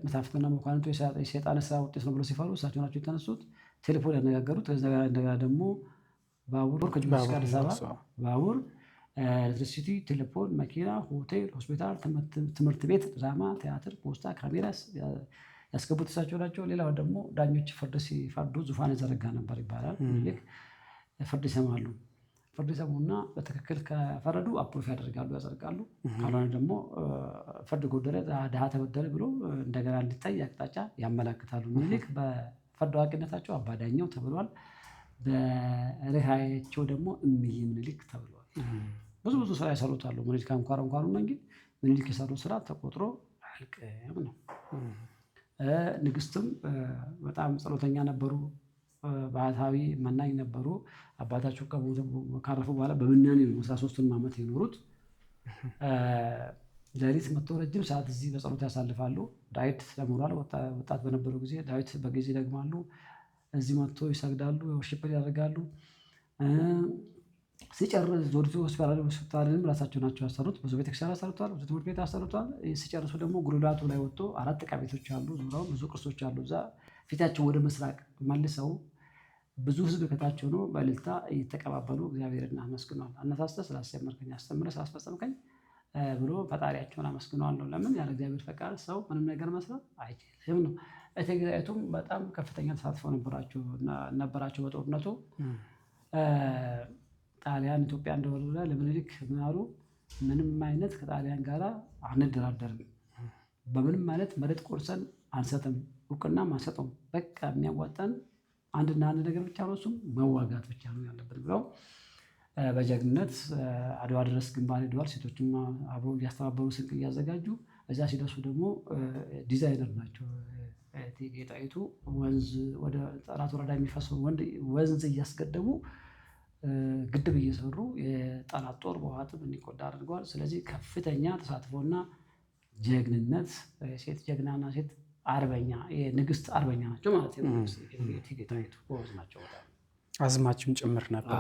መሳፍንትና መኳንንቱ የሰይጣን ስራ ውጤት ነው ብሎ ሲፈሩ እሳቸው ናቸው የተነሱት። ቴሌፎን ያነጋገሩት። እንደገና ደግሞ ባቡር ከጅቡቲ እስከ አዲስ አበባ ባቡር፣ ኤሌክትሪሲቲ፣ ቴሌፎን፣ መኪና፣ ሆቴል፣ ሆስፒታል፣ ትምህርት ቤት፣ ድራማ፣ ቲያትር፣ ፖስታ፣ ካሜራ ያስገቡት እሳቸው ናቸው። ሌላው ደግሞ ዳኞች ፍርድ ሲፈርዱ ዙፋን የዘረጋ ነበር ይባላል። ምኒልክ ፍርድ ይሰማሉ። ፍርድ ይሰሙና በትክክል ከፈረዱ አፕሮፍ ያደርጋሉ፣ ያጸድቃሉ። ካልሆነ ደግሞ ፍርድ ጎደለ፣ ድሃ ተበደለ ብሎ እንደገና እንዲታይ አቅጣጫ ያመላክታሉ። ምኒልክ በፍርድ አዋቂነታቸው አባዳኛው ተብሏል። በርህራሄያቸው ደግሞ እምዬ ምኒልክ ተብሏል። ብዙ ስራ የሰሩት አሉ። ምኒልክ አንኳር ነው እንጂ ምኒልክ የሰሩት ስራ ተቆጥሮ አያልቅም ነው። ንግስትም በጣም ጸሎተኛ ነበሩ። ባህታዊ መናኝ ነበሩ። አባታቸው ካረፉ በኋላ በምናኔ ነው 13ቱን ዓመት የኖሩት። ሌሊት መጥተው ረጅም ሰዓት እዚህ በጸሎት ያሳልፋሉ። ዳዊት ተምሯል። ወጣት በነበሩ ጊዜ ዳዊት በጊዜ ይደግማሉ። እዚህ መጥተው ይሰግዳሉ፣ ወርሺፕ ያደርጋሉ። ሲጨርስ ዞዲቱ ሆስፒታልን ራሳቸው ናቸው ያሰሩት። ብዙ ቤተክርስቲያን ያሰሩታል፣ ብዙ ትምህርት ቤት ያሰሩታል። ሲጨርሱ ደግሞ ጉልላቱ ላይ ወጥቶ 4 ዕቃ ቤቶች አሉ። ዙሪያውን ብዙ ቅርሶች አሉ። እዛ ፊታቸው ወደ ምስራቅ መልሰው ብዙ ህዝብ ከታች ሆኖ በእልልታ እየተቀባበሉ እግዚአብሔርን አመስግነዋል። አነሳስተህ ስላስተማርከኝ አስተምረህ ስላስፈጸምከኝ ብሎ ፈጣሪያቸውን አመስግነዋለሁ። ለምን ያለ እግዚአብሔር ፈቃድ ሰው ምንም ነገር መስራት አይችልም ነው። እቴጌ ጣይቱም በጣም ከፍተኛ ተሳትፎ ነበራቸው በጦርነቱ። ጣሊያን ኢትዮጵያ እንደወረረ ለምኒልክ ምን አሉ? ምንም አይነት ከጣሊያን ጋር አንደራደርም፣ በምንም አይነት መሬት ቆርሰን አንሰጥም፣ እውቅናም አንሰጥም። በቃ የሚያዋጣን አንድና አንድ ነገር ብቻ ነው፣ እሱም መዋጋት ብቻ ነው ያለብን ብለው በጀግንነት አድዋ ድረስ ግንባር ሄደዋል። ሴቶችም አብረው እያስተባበሩ ስንቅ እያዘጋጁ እዛ ሲደርሱ ደግሞ ዲዛይነር ናቸው እቴጌ ጣይቱ። ወንዝ ወደ ጠላት ወረዳ የሚፈሰው ወንዝ እያስገደቡ ግድብ እየሰሩ የጣላት ጦር በውሃ ጥም እንዲጎዳ አድርገዋል። ስለዚህ ከፍተኛ ተሳትፎና ጀግንነት፣ ሴት ጀግናና ሴት አርበኛ የንግስት አርበኛ ናቸው ማለት ነው። እቴጌ ጣይቱ ጎበዝ ናቸው። በጣም አዝማችም ጭምር ነበር።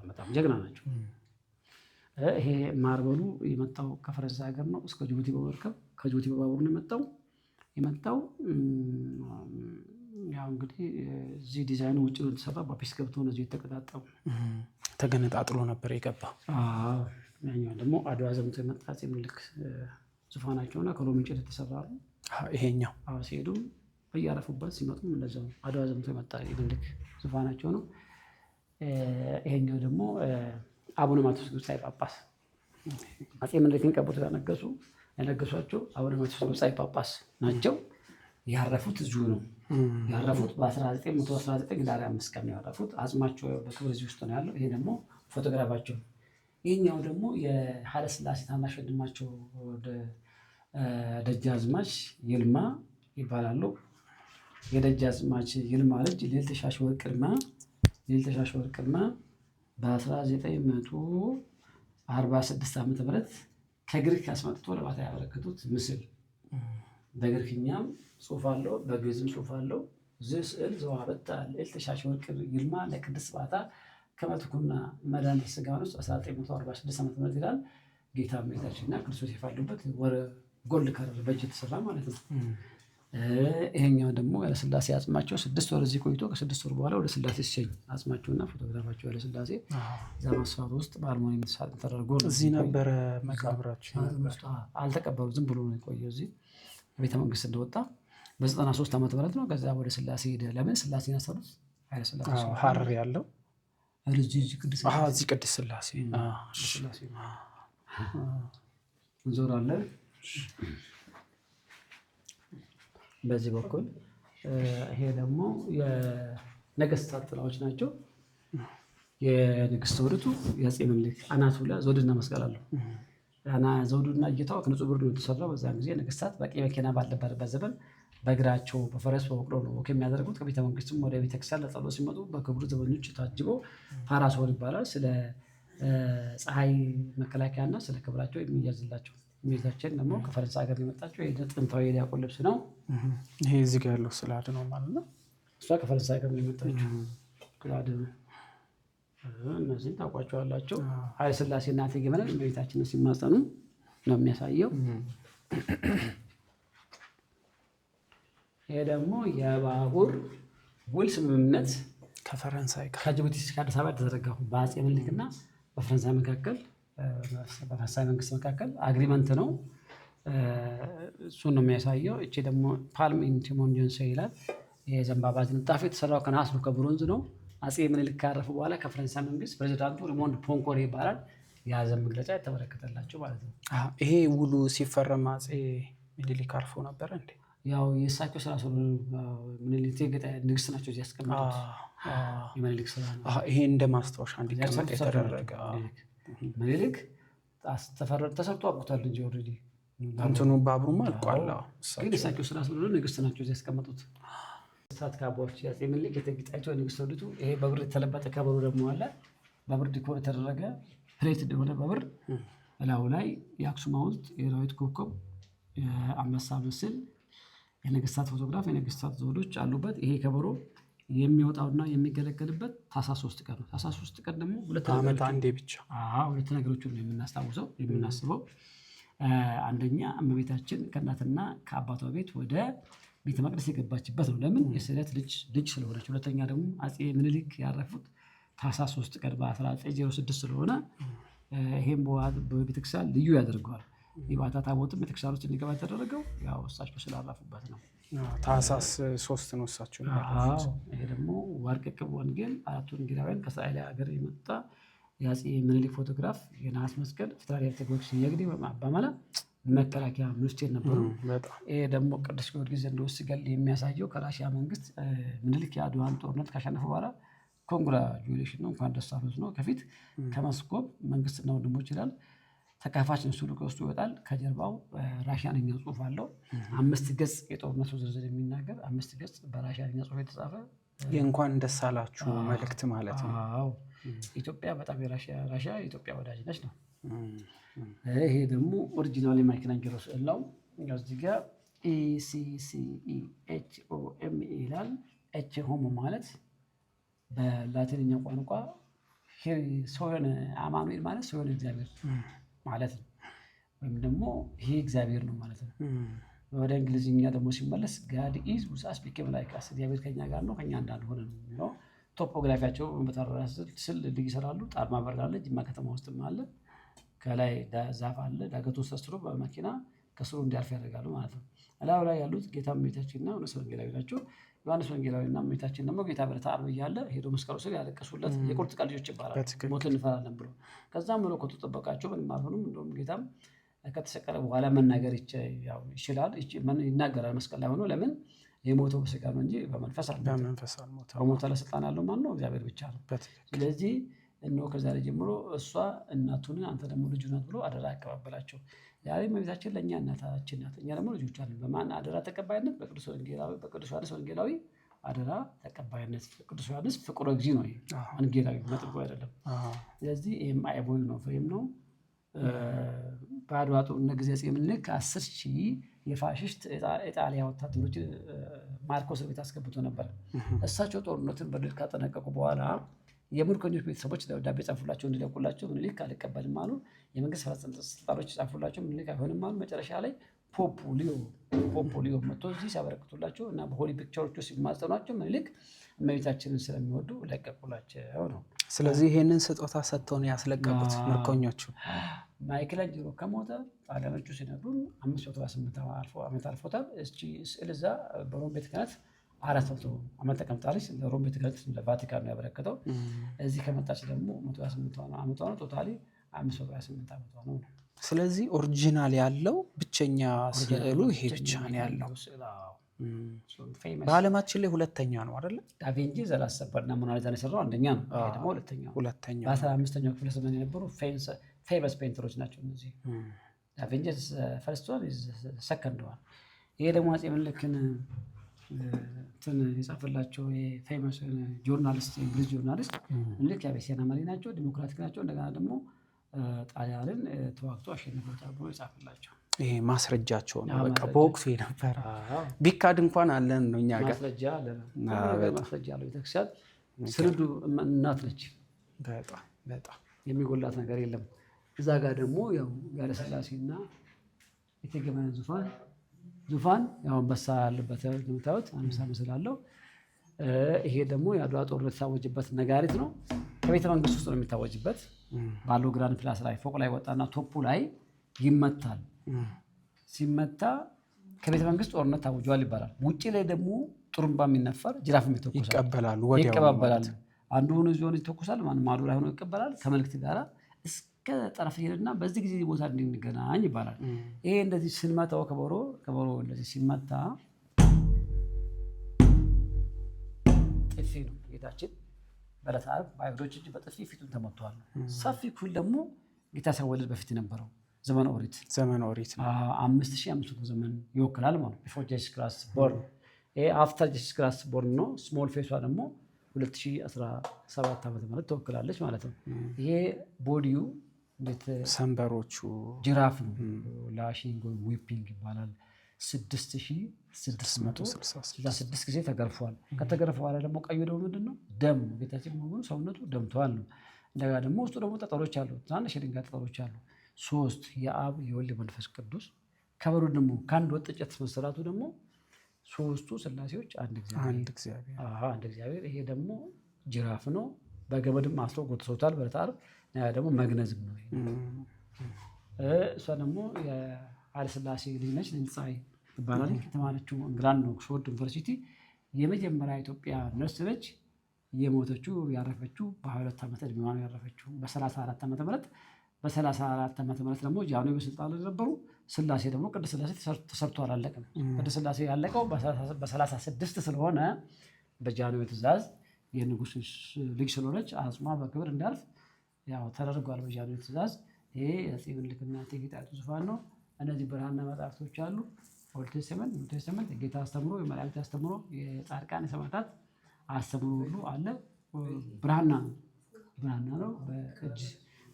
በጣም ጀግና ናቸው። ይሄ ማርበሉ የመጣው ከፈረንሳይ ሀገር ነው። እስከ ጅቡቲ በመርከብ ከጅቡቲ በባቡር ነው የመጣው። ያው እንግዲህ እዚህ ዲዛይኑ ውጭ ነው የተሰራ። በፒስ ገብቶ ነው እዚህ የተቀጣጠሙ። ተገነጣጥሎ ነበር የገባው። ያኛው ደግሞ አድዋ ዘምቶ የመጣ አፄ ምኒልክ ዙፋናቸውና ከሎሚ እንጨት የተሰራ ነው። ይሄኛው ሲሄዱ እያረፉበት ሲመጡም እንደዛው አድዋ ዘምቶ የመጣ ምኒልክ ዙፋናቸው ነው። ይሄኛው ደግሞ አቡነ ማቴዎስ ግብፃዊ ጳጳስ አፄ ምኒልክን ቀብቶ ያነገሷቸው አቡነ ማቴዎስ ግብፃዊ ጳጳስ ናቸው። ያረፉት እዚሁ ነው ያረፉት። በ1919 ዳር 5 ቀን ነው ያረፉት። አጽማቸው በክብር እዚህ ውስጥ ነው ያለው። ይሄ ደግሞ ፎቶግራፋቸው። ይህኛው ደግሞ የኃይለ ሥላሴ ታናሽ ወንድማቸው ደጃዝማች ይልማ ይባላሉ። የደጃዝማች ይልማ ልጅ ልዕልት ወርቅ ይልማ በ1946 ዓ.ም ከግሪክ አስመጥቶ ለባታ ያበረከቱት ምስል በግሪክኛም ጽሑፍ አለው፣ በግዕዝም ጽሑፍ አለው። ይህ ስዕል ዘወሀበታ ልዕልት ወርቅ ይልማ ለቅድስት ባታ ከመጥኩና መድኃኒተ ሥጋውን ውስጥ 1946 ዓመተ ምህረት ይላል። ጌታ እመቤታችንና ክርስቶስ የፋሉበት ጎልድ ከለር በእጅ የተሰራ ማለት ነው። ይሄኛው ደግሞ ኃይለሥላሴ አጽማቸው 6 ወር እዚህ ቆይቶ ከ6 ወር በኋላ ወደ ሥላሴ ሲሸኝ አጽማቸውና ፎቶግራፋቸው ኃይለሥላሴ እዛ መስፋት ውስጥ በአልሙኒየም ተደርጎ እዚህ ነበረ መቃብራቸው። አልተቀበሩ ዝም ብሎ ነው የቆየው እዚህ ቤተ መንግስት እንደወጣ በ93 ዓመተ ምህረት ነው። ከዛ ወደ ሥላሴ ሄደ። ለምን ሥላሴን ያሰሩት ኃይለሥላሴ ሐረር ያለው እዚህ ቅድስት ሥላሴ እንዞራለን። በዚህ በኩል ይሄ ደግሞ የነገስታት ጥላዎች ናቸው። የንግስት ዘውዲቱ የአፄ ምኒልክ አናቱ ላይ ዘውድና መስቀል አለው። ዘውዱና እይታው ከንጹህ ብር ነው የተሰራው። በዛን ጊዜ ነገስታት በቂ መኪና ባልነበረበት ዘመን በእግራቸው በፈረስ በበቅሎ ነው የሚያደርጉት። ከቤተ መንግስትም ወደ ቤተክርስቲያን ለጸሎት ሲመጡ በክብሩ ዘበኞች ታጅበው ፓራሶል ይባላል። ስለ ፀሐይ መከላከያና ስለ ክብራቸው የሚያዝላቸው። እመቤታችን ደግሞ ከፈረንሳይ ሀገር የመጣችው ጥንታዊ የዲያቆን ልብስ ነው። ይሄ እዚህ ጋር ያለው ስላድ ነው ማለት ነው። እሷ ከፈረንሳይ ሀገር የመጣችው ስላድ ነው። እነዚህን ታውቋቸዋላቸው። ኃይለሥላሴ እና እቴጌ መነን እመቤታችንን ሲማጸኑ ነው የሚያሳየው። ይሄ ደግሞ የባቡር ውል ስምምነት ከፈረንሳይ ጋር ከጅቡቲ እስከ አዲስ አበባ የተዘረጋው በአፄ ምኒልክና በፈረንሳይ መካከል በፈረንሳይ መንግስት መካከል አግሪመንት ነው። እሱን ነው የሚያሳየው። እቺ ደግሞ ፓልም ኢን ቲሞንጀንሴ ይላል። የዘንባባ ዝንጣፊ የተሰራው ከነሐስ ነው፣ ከብሮንዝ ነው። አፄ ምኒልክ ካረፉ በኋላ ከፈረንሳይ መንግስት ፕሬዚዳንቱ ሪሞንድ ፖንኮሬ ይባላል የሀዘን መግለጫ የተበረከተላቸው ማለት ነው። ይሄ ውሉ ሲፈረም አፄ ምኒልክ አርፎ ነበረ እንዴ? ያው የእሳቸው ስራ ስለሆነ ምኒልክ ንግስት ናቸው እዚህ ያስቀመጡት። የምኒልክ ስራ ነው ይሄ እንደ ማስታወሻ እንዲቀመጥ የተደረገ። ምኒልክ ተሰርቶ አብቅቷል እንጂ ኦልሬዲ እንትኑ ባቡሩማ አልቋል። ግን የእሳቸው ስራ ስለሆነ ንግስት ናቸው እዚህ ያስቀመጡት። ስታት ካቦች የአፄ ምኒልክ የተጌጣቸው የንግስት ዘውዲቱ። ይሄ በብር የተለበጠ ከበሮ ደግሞ አለ። በብር ዲኮር የተደረገ ፕሌት እንደሆነ በብር እላዩ ላይ የአክሱም ሐውልት፣ የዳዊት ኮከብ፣ የአንበሳ ምስል፣ የነገስታት ፎቶግራፍ፣ የነገስታት ዘውዶች አሉበት። ይሄ ከበሮ የሚወጣውና የሚገለገልበት ታኅሳስ 3 ቀን ነው። ታኅሳስ 3 ቀን ደግሞ ሁለት ነገሮችን ነው የምናስታውሰው የምናስበው። አንደኛ እመቤታችን ከእናትና ከአባቷ ቤት ወደ ቤተ መቅደስ የገባችበት ነው። ለምን? የስዕለት ልጅ ስለሆነች። ሁለተኛ ደግሞ አፄ ምኒልክ ያረፉት ታኅሳስ 3 ቀን በ1906 ስለሆነ ይሄም በቤተክርስቲያን ልዩ ያደርገዋል። የባታ ታቦትም ቤተክርስቲያን ውስጥ እንዲገባ የተደረገው ያው እሳቸው ስላረፉበት ነው። ታኅሳስ 3 ነው እሳቸው። ይሄ ደግሞ ወርቅ ቅብ ወንጌል፣ አራቱ ወንጌላውያን፣ ከእስራኤል ሀገር የመጣ የአፄ ምኒልክ ፎቶግራፍ፣ የነሐስ መስቀል፣ ፍትሐ ቴዎድሮስ የግዴ በማባመላ መከላከያ ሚኒስቴር ነበሩ። ይሄ ደግሞ ቅዱስ ጊዮርጊስ ዘንዶ ሲገል የሚያሳየው ከራሽያ መንግስት ምኒልክ የአድዋን ጦርነት ካሸነፉ በኋላ ኮንግራጁሌሽን ነው፣ እንኳን ደስ አሎት ነው። ከፊት ከመስኮብ መንግስትና ወንድሞች ይላል። ተካፋች ምስሉ ከውስጡ ይወጣል። ከጀርባው ራሽያንኛ ጽሁፍ አለው። 5 ገጽ የጦርነቱ ዝርዝር የሚናገር 5 ገጽ በራሽያንኛ ጽሁፍ የተጻፈ የእንኳን ደስ አላችሁ መልእክት ማለት ነው። ኢትዮጵያ በጣም ራሽያ የኢትዮጵያ ወዳጅ ነች ነው። ይሄ ደግሞ ኦሪጂናል ማይክላንጀሎ ስዕል ነው። እዚህ ጋር ECCEHOME ይላል። ኤች ሆሞ ማለት በላቲንኛ ቋንቋ ሰውን አማኑኤል ማለት ሰውን እግዚአብሔር ማለት ነው። ወይም ደግሞ ይሄ እግዚአብሔር ነው ማለት ነው። ወደ እንግሊዝኛ ደግሞ ሲመለስ ጋድ ኢዝ ዊዝ አስ ቢኬም ላይክ አስ፣ እግዚአብሔር ከኛ ጋር ነው ከኛ እንዳልሆነ ነው የሚለው። ቶፖግራፊያቸው በተራራ ስል ድልድይ ይሰራሉ። ጣርማ በር አለ፣ ጅማ ከተማ ውስጥም አለ። ከላይ ዛፍ አለ። ዳገቱን ሰስትሮ በመኪና ከስሩ እንዲያልፍ ያደርጋሉ ማለት ነው። እላዩ ላይ ያሉት ጌታ እመቤታችንና ዮሐንስ ወንጌላዊ ናቸው። ዮሐንስ ወንጌላዊና እመቤታችን ደግሞ ጌታ በዕለተ ዓርብ እያለ ሄዶ መስቀሉ ስር ያለቀሱለት የቁርጥ ቀን ልጆች ይባላል። ሞትን እንፈራለን ብሎ ከዛም መለኮቱ ጠበቃቸው። ምንም አልሆኑም። እንደውም ጌታም ከተሰቀለ በኋላ መናገር ይችላል፣ ይናገራል መስቀል ላይ ሆኖ። ለምን? የሞተው በስጋ ነው እንጂ በመንፈስ አልሞተም። በሞት ላይ ስልጣን ያለው ማን ነው? እግዚአብሔር ብቻ ነው። ስለዚህ እነሆ ከዛሬ ጀምሮ እሷ እናቱን አንተ ደግሞ ልጁ ናት ብሎ አደራ ያቀባበላቸው። ዛሬ እመቤታችን ለእኛ እናታችን ናት፣ እኛ ደግሞ ልጆቿ ነን። በማን አደራ ተቀባይነት? በቅዱስ ዮሐንስ ወንጌላዊ አደራ ተቀባይነት። ቅዱስ ዮሐንስ ፍቁረ እግዚእ ነው ወንጌላዊ፣ መጥምቁ አይደለም። ስለዚህ ይህም አይቦል ነው ፍሬም ነው። በአድዋ ጦርነት ጊዜ አፄ ምኒልክ 10,000 የፋሽስት ኢጣሊያ ወታደሮች ማርኮ እስር ቤት አስገብቶ ነበር። እሳቸው ጦርነትን በድል ካጠናቀቁ በኋላ የምርኮኞች ቤተሰቦች ደብዳቤ ጻፉላቸው እንዲለቁላቸው። ምኒልክ አልቀበልም አሉ። የመንግስት ባለስልጣኖች ጻፉላቸው። ምኒልክ አይሆንም አሉ። መጨረሻ ላይ ፖፕ ሊዮ መጥቶ እዚህ ሲያበረክቱላቸው እና በሆሊ ፒክቸሮቹ ሲማጸኗቸው ምኒልክ እመቤታችንን ስለሚወዱ ለቀቁላቸው ነው። ስለዚህ ይሄንን ስጦታ ሰጥተውን ያስለቀቁት ምርኮኞቹ። ማይክላንጀሎ ከሞተ ጣሊያኖቹ ሲነግሩን 528 ዓመት አልፎታል። እስኪ ስዕል እዛ በሮም ቤተ ክህነት 400 ዓመት ተቀምጣለች። ለሮም ቤተ ክህነት ለቫቲካን ነው ያበረከተው። እዚህ ከመጣች ደግሞ 128 ዓመቷ ነው። ቶታሊ 528 ዓመቷ ነው። ስለዚህ ኦሪጂናል ያለው ብቸኛ ስዕሉ ይሄ ብቻ ነው ያለው። በዓለማችን ላይ ሁለተኛ ነው አይደለ? ዳቪንቺ ዘላሰባና ሞናሊዛን የሰራው አንደኛ ነው። ይሄ ደግሞ ሁለተኛ። በ15ኛው ክፍለ ዘመን የነበሩ ፌመስ ፔንተሮች ናቸው እነዚህ። ዳቪንቺ ፈርስት ዋን ሰከንድ ዋን። ይሄ ደግሞ አፄ ምኒልክን እንትን የጻፈላቸው የፌመስ ጆርናሊስት የእንግሊዝ ጆርናሊስት ምኒልክ የአቤሲያና መሪ ናቸው፣ ዲሞክራቲክ ናቸው፣ እንደገና ደግሞ ጣሊያንን ተዋግቶ አሸንፈውታል ብሎ የጻፈላቸው ይሄ ማስረጃቸው ነው። በቃ በወቅቱ የነበረ ቢካድ እንኳን አለን ነው እኛ ጋር ማስረጃ አለ። ማስረጃ አለ። ቤተክርስቲያን ስንዱ እናት ነች። በጣም የሚጎላት ነገር የለም። እዛ ጋር ደግሞ ያው ኃይለ ሥላሴና እቴጌ መነን ዙፋን ያው አንበሳ ያለበት የምታዩት አንበሳ ምስል አለው። ይሄ ደግሞ የአድዋ ጦርነት የታወጀበት ነጋሪት ነው። ከቤተ መንግስት ውስጥ ነው የሚታወጅበት። ባለው ግራንድ ፕላስ ላይ ፎቅ ላይ ወጣና ቶፑ ላይ ይመታል። ሲመታ ከቤተ መንግስት ጦርነት ታውጇል ይባላል። ውጪ ላይ ደግሞ ጥሩምባ የሚነፈር ጅራፍ ይቀበላሉ። አንዱን ዞን ይተኩሳል፣ ማዶ ላይ ሆኖ ይቀበላል ከመልእክት ጋር እስከ ጠረፍ ይሄድና በዚህ ጊዜ ቦታ እንድንገናኝ ይባላል። ይሄ እንደዚህ ስንመታው ከበሮ እንደዚህ ሲመታ ጥፊ ነው። ጌታችን በዕለተ ዓርብ በአይሁዶች እጅ በጥፊ ፊቱን ተመቷል። ሰፊ ክፍል ደግሞ ጌታ ሳይወለድ በፊት የነበረው ዘመነ ኦሪት 5500 ዘመን ይወክላል ማለት ነው። ቢፎር ጂሰስ ክራይስት ቦርን። ይሄ አፍተር ጂሰስ ክራይስት ቦርን ነው። ስሞል ፌሷ ደግሞ 2017 ዓመተ ምህረት ትወክላለች ማለት ነው። ይሄ ቦዲው እንዴት ሰንበሮቹ ጅራፍ ነው። ላሺንግ ወይ ዊፒንግ ይባላል። 6666 ጊዜ ተገርፏል። ከተገረፈ በኋላ ደግሞ ቀዩ ደግሞ ምንድነው? ደም ነው። ጌታችን ሙሉ ሰውነቱ ደምቷል ነው። እንደገና ደግሞ ውስጡ ደግሞ ጠጠሮች አሉ። ትናንሽ የድንጋይ ጠጠሮች አሉ። 3 የአብ የወልድ መንፈስ ቅዱስ ከበሩ ደግሞ ከአንድ ወጥ እንጨት መሰራቱ ደግሞ 3ቱ ሥላሴዎች አንድ እግዚአብሔር። ይሄ ደግሞ ጅራፍ ነው። በገመድም አስሮ ጎትቶታል በዕለተ ዓርብ። ደግሞ መግነዝም ነው። እሷ ደግሞ የኃይለ ሥላሴ ልጅ ነች። ፀሐይ ትባላለች። የተማረችው እንግላንድ ነው፣ ኦክስፎርድ ዩኒቨርሲቲ። የመጀመሪያ ኢትዮጵያ ነርስ ነች። የሞተችው ያረፈችው በ22 ዓመት ዕድሜዋ ነው ያረፈችው በ34 ዓመተ ምህረት። በ34 ዓመተ ምህረት ደግሞ ጃንሆይ በስልጣን ላይ ነበሩ። ሥላሴ ደግሞ ቅድስት ሥላሴ ተሰርቶ አላለቀም። ቅድስት ሥላሴ ያለቀው በ36 ስለሆነ በጃንሆይ ትእዛዝ የንጉሥ ልጅ ስለሆነች አጽሟ በክብር እንዳልፍ ያው ተደርጓል በጃንሆይ ትእዛዝ። ይሄ የአፄ ምኒልክና እቴጌ ጣይቱ ዙፋን ነው። እነዚህ ብራና መጻሕፍቶች አሉ። ኦልድ ቴስተመንት፣ ኒው ቴስተመንት፣ የጌታ አስተምሮ፣ የመላእክት አስተምሮ፣ የጻድቃን የሰማዕታት አስተምሮ ሁሉ አለ። ብራና ነው።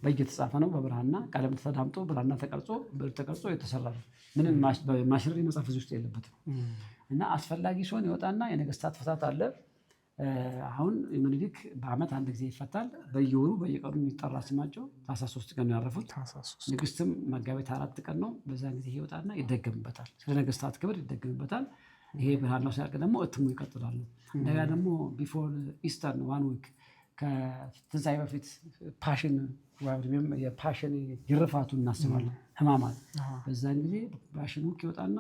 በእጅ የተጻፈ ነው። በብራና ቀለም ተዳምጦ ብራና ተቀርጾ ብዕር ተቀርጾ የተሰራ ነው። ምንም ማሽነሪ መጽሐፍ እዚህ ውስጥ የለበትም። እና አስፈላጊ ሲሆን ይወጣና የነገስታት ፍታት አለ። አሁን ምኒልክ በዓመት አንድ ጊዜ ይፈታል። በየወሩ በየቀኑ የሚጠራ ስማቸው ታኅሳስ 3 ቀን ነው ያረፉት። ንግስትም መጋቢት 4 ቀን ነው። በዛን ጊዜ ይወጣና ይደገምበታል። ስለ ነገስታት ክብር ይደገምበታል። ይሄ ብርሃናው ሲያልቅ ደግሞ እትሙ ይቀጥላሉ። እንደገና ደግሞ ቢፎር ኢስተር ዋን ዊክ ከትንሣኤ በፊት ፓሽን የፓሽን ግርፋቱን እናስባለን። ሕማማት በዛን ጊዜ ፓሽን ዊክ ይወጣና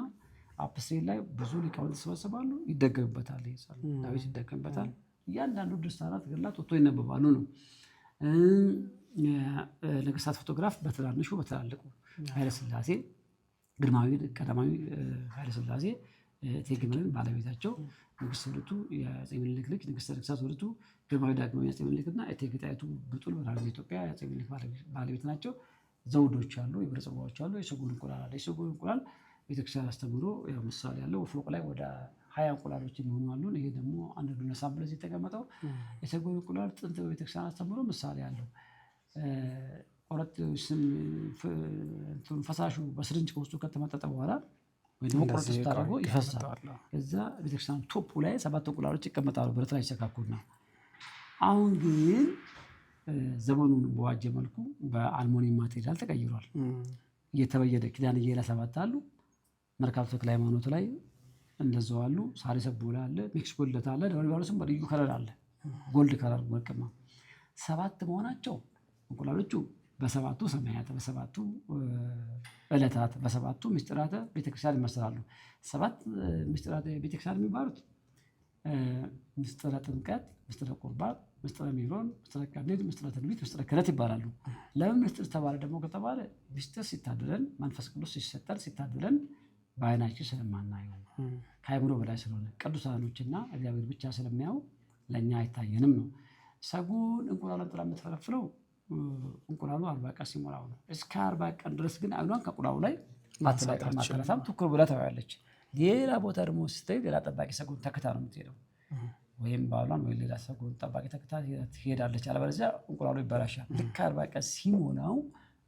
አፕስትሬት ላይ ብዙ ሊቃውንት ተሰበሰባሉ። ይደገምበታል። ዳዊት ይደገምበታል። እያንዳንዱ ድርሳናት ገድላት ወጥቶ ይነበባሉ ነው። ነገስታት ፎቶግራፍ በትናንሹ በትላልቁ ኃይለ ሥላሴ ግርማዊ ቀዳማዊ ኃይለ ሥላሴ እቴጌ መነን ባለቤታቸው፣ ንግስት ውድቱ የአፄ ምኒልክ ልጅ ንግስተ ነገሥታት ውድቱ ግርማዊ ዳግማዊ የአፄ ምኒልክና እቴጌ ጣይቱ ብጡል ወራሪ ኢትዮጵያ የአፄ ምኒልክ ባለቤት ናቸው። ዘውዶች አሉ፣ የብር ጽዋዎች አሉ፣ የስጉር እንቁላል አለ። የስጉር እንቁላል ቤተክርስቲያን አስተምሮ ያው ምሳሌ ያለው ፎቅ ላይ ወደ 20 እንቁላሎች የሚሆኑ አሉ። ይሄ ደግሞ አንድ ዱነ ሳምፕል እዚህ የተቀመጠው የስጉር እንቁላል ጥንት በቤተክርስቲያን አስተምሮ ምሳሌ ያለው ፈሳሹ በስርንጅ ከውስጡ ከተመጠጠ በኋላ ወይ ደግሞ ቁርጥ ስታደርጉ ይፈሳል። ከዛ ቤተክርስቲያን ቶፑ ላይ 7 እንቁላሎች ይቀመጣሉ ብረት ላይ ይሰካኩና። አሁን ግን ዘመኑን በዋጀ መልኩ በአልሙኒየም ማቴሪያል ተቀይሯል። እየተበየደ ኪዳነ ኢየላ 7 አሉ። መርካቶ ተክለ ሃይማኖት ላይ እንደዛው አሉ። ሳሪስ አቦ ላይ አለ። ሜክሲኮ ልደታ አለ። ደብረ ሊባኖስም በልዩ ከለር አለ። ጎልድ ከለር ወርቅማ 7 መሆናቸው እንቁላሎቹ በ7ቱ ሰማያት በ7ቱ ዕለታት በ7ቱ ምስጢራተ ቤተክርስቲያን ይመስላሉ። 7 ምስጢራተ ቤተክርስቲያን የሚባሉት ምስጢረ ጥምቀት፣ ምስጢረ ቁርባን፣ ምስጢረ ሜሮን፣ ምስጢረ ቀርኔል፣ ምስጢረ ትንቢት፣ ምስጢረ ክህነት ይባላሉ። ለምን ምስጢር ተባለ ደግሞ ከተባለ ምስጢር ሲታደለን መንፈስ ቅዱስ ሲሰጠን ሲታደለን በዓይናችን ስለማናየው ከአእምሮ በላይ ስለሆነ ቅዱሳኖችና እግዚአብሔር ብቻ ስለሚያዩ ለእኛ አይታየንም ነው። ሰጉን እንቁላሏን ጥላ የምትፈለፍለው እንቁላሉ 40 ቀን ሲሞላው ነው። እስከ 40 ቀን ድረስ ግን አይኗን ከቁላሉ ላይ ማተነሳም ትኩር ብላ ታያለች። ሌላ ቦታ ደግሞ ስትሄድ ሌላ ጠባቂ ሰጉን ተክታ ነው የምትሄደው። ወይም ባሏን ወይ ሌላ ሰጉን ጠባቂ ተክታ ትሄዳለች። አለበለዚያ እንቁላሉ ይበላሻል። ልክ 40 ቀን ሲሞላው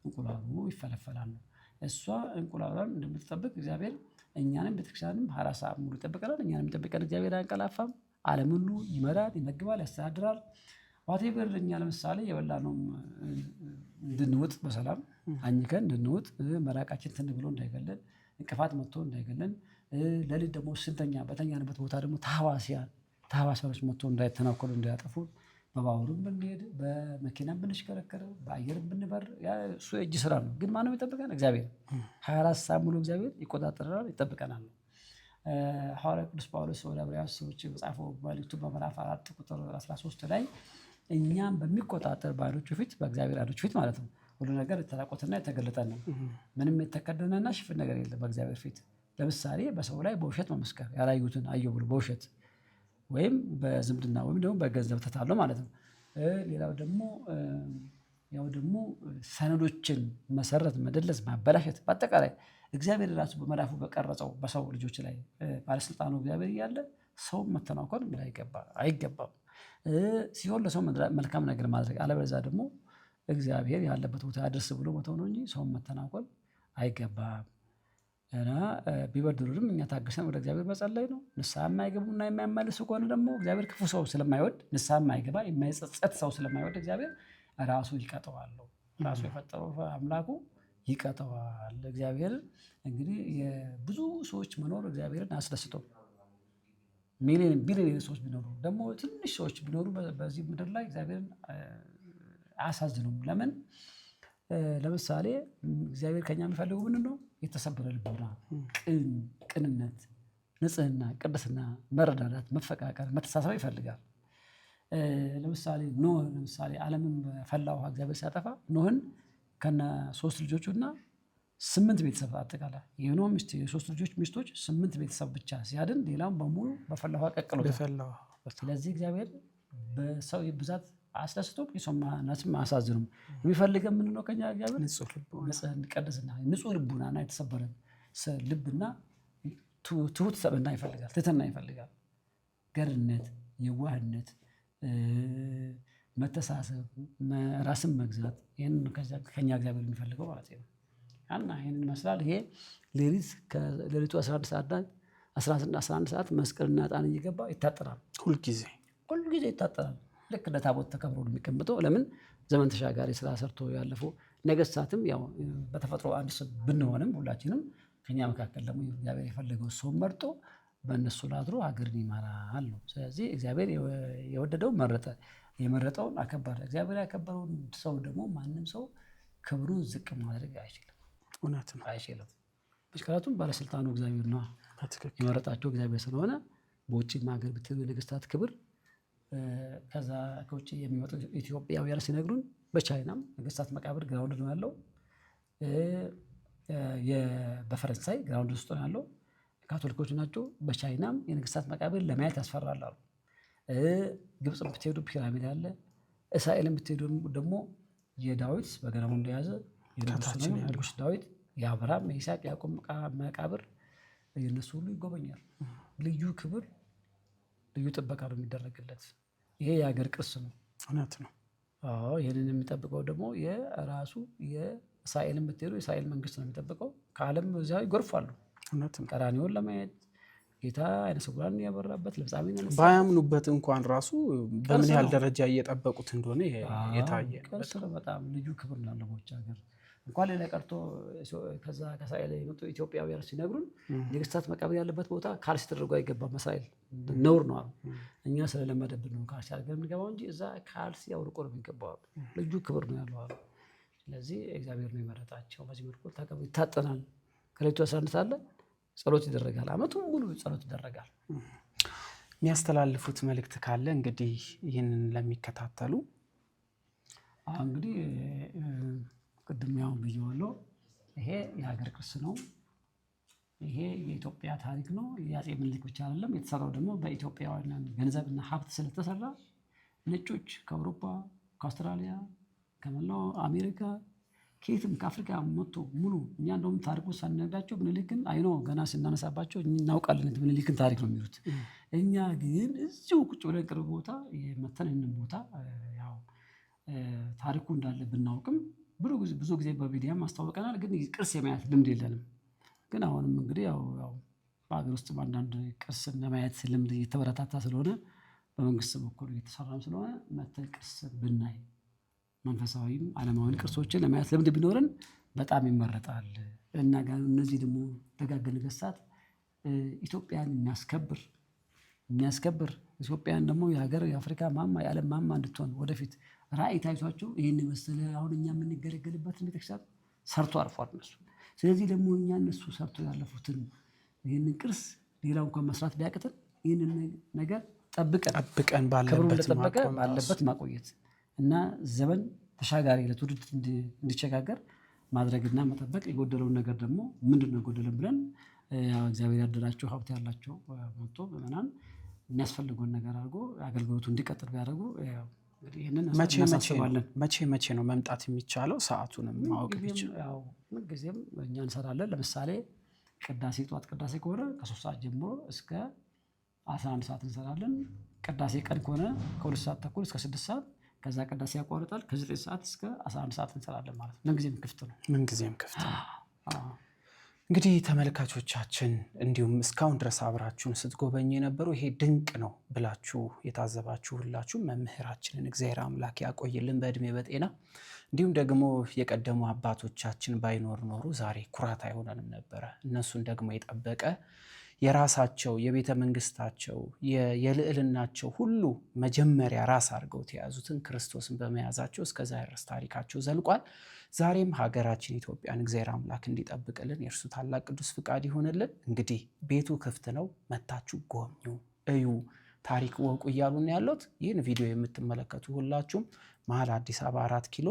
እንቁላሉ ይፈለፈላል። እሷ እንቁላሏን እንደምትጠብቅ እግዚአብሔር እኛንም ቤተክርስቲያንም 24 ሰዓት ሙሉ ይጠብቀናል። እኛንም ይጠብቀን እግዚአብሔር አያንቀላፋም። ዓለም ሁሉ ይመራል፣ ይመግባል፣ ያስተዳድራል። ዋቴቨር እኛ ለምሳሌ የበላነው እንድንውጥ በሰላም አኝከን እንድንውጥ መራቃችን ትን ብሎ እንዳይገለን እንቅፋት መጥቶ እንዳይገለን ለሊት ደግሞ ስንተኛ በተኛንበት ቦታ ደግሞ ተህዋሲያኖች መጥቶ እንዳይተናኮሉ እንዳያጠፉ በባቡርም ብንሄድ በመኪናም ብንሽከረከር በአየርም ብንበር እሱ የእጅ ስራ ነው። ግን ማነው ይጠብቀን? እግዚአብሔር 24 ሰዓት ሙሉ እግዚአብሔር ይቆጣጠረናል፣ ይጠብቀናል። ሐዋርያ ቅዱስ ጳውሎስ ወደ ዕብራውያን ሰዎች በጻፈው መልእክቱ በምዕራፍ 4 ቁጥር 13 ላይ እኛም በሚቆጣጠር በዓይኖቹ ፊት በእግዚአብሔር ዓይኖች ፊት ማለት ነው ሁሉ ነገር የተራቆተና የተገለጠ ነው። ምንም የተከደነና ሽፍን ነገር የለም በእግዚአብሔር ፊት። ለምሳሌ በሰው ላይ በውሸት መመስከር ያላዩትን አየሁ ብሎ በውሸት ወይም በዝምድና ወይም ደግሞ በገንዘብ ተታሎ ማለት ነው። ሌላው ደግሞ ሰነዶችን መሰረት፣ መደለስ፣ ማበላሸት በአጠቃላይ እግዚአብሔር ራሱ በመዳፉ በቀረጸው በሰው ልጆች ላይ ባለስልጣኑ እግዚአብሔር እያለ ሰው መተናኮል አይገባም። ሲሆን ለሰው መልካም ነገር ማድረግ፣ አለበለዚያ ደግሞ እግዚአብሔር ያለበት ቦታ ያድርስ ብሎ መተው ነው እንጂ ሰውን መተናኮል አይገባም። እና ቢበድሉንም እኛ ታግሰን ወደ እግዚአብሔር መጸለይ ነው። ንስሐ የማይገቡና የማይመልሱ ከሆነ ደግሞ እግዚአብሔር ክፉ ሰው ስለማይወድ ንስሐ የማይገባ የማይጸጸት ሰው ስለማይወድ እግዚአብሔር ራሱ ይቀጠዋል። ራሱ የፈጠረው አምላኩ ይቀጠዋል። እግዚአብሔር እንግዲህ የብዙ ሰዎች መኖር እግዚአብሔርን አስደስቶ ሚሊዮን ቢሊዮን ሰዎች ቢኖሩ ደግሞ ትንሽ ሰዎች ቢኖሩ በዚህ ምድር ላይ እግዚአብሔርን አያሳዝኑም። ለምን? ለምሳሌ እግዚአብሔር ከኛ የሚፈልገው ምንድን ነው? የተሰበረ ልቦና፣ ቅንነት፣ ንጽህና፣ ቅድስና፣ መረዳዳት፣ መፈቃቀር፣ መተሳሰብ ይፈልጋል። ለምሳሌ ዓለምን በፈላ ውሃ እግዚአብሔር ሲያጠፋ ኖህን ከነ 3 ልጆቹና 8 ቤተሰብ አጠቃላይ የኖህ ሚስት የሶስት ልጆች ሚስቶች 8 ቤተሰብ ብቻ ሲያድን ሌላም በሙሉ በፈላ ውሃ ቀቅሎታል። ስለዚህ እግዚአብሔር በሰው ብዛት አስደስቶ የሰው ማናችም አያሳዝኑም። የሚፈልገው ምንድን ነው? ከኛ እግዚአብሔር ቅድስና፣ ንጹህ ልቡናና የተሰበረ ልብና ትሁት ሰብዕና ይፈልጋል። ትህትና ይፈልጋል። ገርነት፣ የዋህነት፣ መተሳሰብ፣ ራስን መግዛት፣ ይህን ከኛ እግዚአብሔር የሚፈልገው ማለት ነው። እና ይህንን ይመስላል። ይሄ ሌሊቱ 11 ሰዓት መስቀልና ዕጣን እየገባ ይታጠናል። ሁልጊዜ ይታጠናል። ልክ እንደ ታቦት ተከብሮ ነው የሚቀምጠው። ለምን? ዘመን ተሻጋሪ ስራ ሰርቶ ያለፈው ነገስታትም ያው በተፈጥሮ አንድ ሰው ብንሆንም ሁላችንም ከኛ መካከል ደግሞ እግዚአብሔር የፈለገው ሰው መርጦ በእነሱ ላድሮ ሀገርን ይመራል ነው። ስለዚህ እግዚአብሔር የወደደው መረጠ፣ የመረጠውን አከበረ። እግዚአብሔር ያከበረውን ሰው ደግሞ ማንም ሰው ክብሩን ዝቅ ማድረግ አይችልም። እውነት ነው፣ አይችልም። ምክንያቱም ባለስልጣኑ እግዚአብሔር ነው፣ የመረጣቸው እግዚአብሔር ስለሆነ። በውጭም ሀገር ብትሉ የነገስታት ክብር ከዛ ከውጭ የሚመጡ ኢትዮጵያውያን ሲነግሩን በቻይናም ነገስታት መቃብር ግራውንድ ነው ያለው። በፈረንሳይ ግራውንድ ውስጥ ነው ያለው። ካቶሊኮች ናቸው። በቻይናም የነገስታት መቃብር ለማየት ያስፈራል አሉ። ግብፅ ብትሄዱ ፒራሚድ አለ። እስራኤልን ብትሄዱ ደግሞ የዳዊት በገናው እንደያዘ የንጉስ ዳዊት የአብርሃም የይስሐቅ ያዕቆብ መቃብር የነሱ ሁሉ ይጎበኛል። ልዩ ክብር ልዩ ጥበቃ ነው የሚደረግለት። ይሄ የሀገር ቅርስ ነው። እውነት ነው። ይህንን የሚጠብቀው ደግሞ የራሱ የእስራኤልን ብትሄዱ የእስራኤል መንግስት ነው የሚጠብቀው። ከዓለም እዚያ ይጎርፋሉ ቀራንዮን ለማየት ጌታ አይነ ስውራን ያበራበት ለምሳሌ ባያምኑበት እንኳን ራሱ በምን ያህል ደረጃ እየጠበቁት እንደሆነ የታየ ነው። በጣም ልዩ ክብር ነው ቦቻ ሀገር እንኳን ሌላ ቀርቶ ከዛ ከእስራኤል የመጡ ኢትዮጵያውያን ሲነግሩን ነገስታት መቃብር ያለበት ቦታ ካልሲ ተደርጎ አይገባም። እስራኤል ነውር ነው አሉ። እኛ ስለለመደብን ነው ካልሲ አድርገን የምንገባው እንጂ እዛ ካልሲ አውልቆ ነው የሚገባው። ልዩ ክብር ነው ያለው አሉ። ስለዚህ እግዚአብሔር ነው የመረጣቸው። በዚህ መልኩ ተቀብሎ ይታጠናል። ከሌቱ ያሳንታል፣ ጸሎት ይደረጋል። አመቱን ሙሉ ጸሎት ይደረጋል። የሚያስተላልፉት መልእክት ካለ እንግዲህ ይህንን ለሚከታተሉ እንግዲህ ቅድም ያው ብየዋለሁ። ይሄ የሀገር ቅርስ ነው። ይሄ የኢትዮጵያ ታሪክ ነው። የአፄ ምኒልክ ብቻ አይደለም የተሰራው ደግሞ በኢትዮጵያውያን ገንዘብና ሀብት ስለተሰራ ነጮች ከአውሮፓ፣ ከአውስትራሊያ፣ ከመላው አሜሪካ ከየትም ከአፍሪካ መጥቶ ሙሉ እኛ እንደውም ታሪኩ ሳንነግራቸው ምኒልክን አይኖ ገና ስናነሳባቸው እናውቃለን ምኒልክን ታሪክ ነው የሚሉት። እኛ ግን እዚሁ ቁጭ ብለን ቅርብ ቦታ መተንን ቦታ ያው ታሪኩ እንዳለ ብናውቅም ብዙ ጊዜ በሚዲያም አስተዋውቀናል። ግን ቅርስ የማየት ልምድ የለንም። ግን አሁንም እንግዲህ ያው በሀገር ውስጥ አንዳንድ ቅርስ ለማየት ልምድ እየተበረታታ ስለሆነ በመንግስት በኩል እየተሰራም ስለሆነ መተን ቅርስ ብናይ መንፈሳዊም ዓለማዊ ቅርሶችን ለማየት ልምድ ቢኖረን በጣም ይመረጣል። እና እነዚህ ደግሞ ደጋግ ነገሥታት ኢትዮጵያን የሚያስከብር ኢትዮጵያን ደግሞ የሀገር የአፍሪካ ማማ የዓለም ማማ እንድትሆን ወደፊት ራዕይ ታይቷቸው ይህን መሰለ አሁን እኛ የምንገለገልበት ቤተክርስቲያን ሰርቶ አልፏል እነሱ። ስለዚህ ደግሞ እኛ እነሱ ሰርቶ ያለፉትን ይህንን ቅርስ ሌላው እንኳን መስራት ቢያቅተን ይህንን ነገር ጠብቀን ባለበት ማቆየት እና ዘመን ተሻጋሪ ለትውልድ እንዲሸጋገር ማድረግና መጠበቅ። የጎደለውን ነገር ደግሞ ምንድን ነው የጎደለን ብለን እግዚአብሔር ያደላቸው ሀብት ያላቸው መጥቶ ምዕመናን የሚያስፈልገውን ነገር አድርጎ አገልግሎቱ እንዲቀጥል ቢያደርጉ መቼ ነው መምጣት የሚቻለው? ሰዓቱንም ማወቅ ይቻላል። ምንጊዜም እኛ እንሰራለን። ለምሳሌ ቅዳሴ ጠዋት ቅዳሴ ከሆነ ከ3 ሰዓት ጀምሮ እስከ 11 ሰዓት እንሰራለን። ቅዳሴ ቀን ከሆነ ከ2 ሰዓት ተኩል እስከ 6 ሰዓት፣ ከዛ ቅዳሴ ያቋርጣል። ከ9 ሰዓት እስከ 11 ሰዓት እንሰራለን ማለት ነው። ምንጊዜም ክፍት ነው። እንግዲህ ተመልካቾቻችን እንዲሁም እስካሁን ድረስ አብራችሁን ስትጎበኙ የነበሩ ይሄ ድንቅ ነው ብላችሁ የታዘባችሁ ሁላችሁ መምህራችንን እግዚአብሔር አምላክ ያቆይልን በእድሜ በጤና። እንዲሁም ደግሞ የቀደሙ አባቶቻችን ባይኖር ኖሩ ዛሬ ኩራት አይሆነንም ነበረ። እነሱን ደግሞ የጠበቀ የራሳቸው የቤተ መንግስታቸው የልዕልናቸው ሁሉ መጀመሪያ ራስ አድርገው የያዙትን ክርስቶስን በመያዛቸው እስከዛ ድረስ ታሪካቸው ዘልቋል። ዛሬም ሀገራችን ኢትዮጵያን እግዚአብሔር አምላክ እንዲጠብቅልን የእርሱ ታላቅ ቅዱስ ፍቃድ ይሆንልን። እንግዲህ ቤቱ ክፍት ነው፣ መታችሁ ጎብኙ፣ እዩ፣ ታሪክ ወቁ እያሉን ያሉት። ይህን ቪዲዮ የምትመለከቱ ሁላችሁም መሀል አዲስ አበባ 4 ኪሎ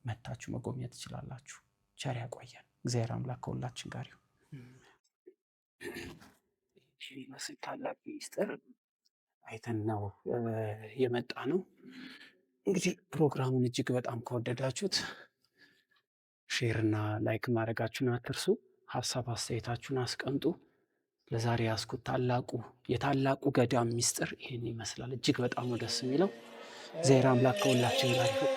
መታችሁ መጎብኘት ትችላላችሁ። ቸር ያቆየን እግዚአብሔር አምላክ ከሁላችን ጋር ይሁን። ይመስል ታላቅ ሚስጥር አይተን ነው የመጣ ነው። እንግዲህ ፕሮግራሙን እጅግ በጣም ከወደዳችሁት ሼር እና ላይክ ማድረጋችሁን አትርሱ። ሀሳብ አስተያየታችሁን አስቀምጡ። ለዛሬ ያስኩት የታላቁ ገዳም ሚስጥር ይሄን ይመስላል። እጅግ በጣም ነው ደስ የሚለው። እግዚአብሔር አምላክ ከሁላችን ጋር ይሁን።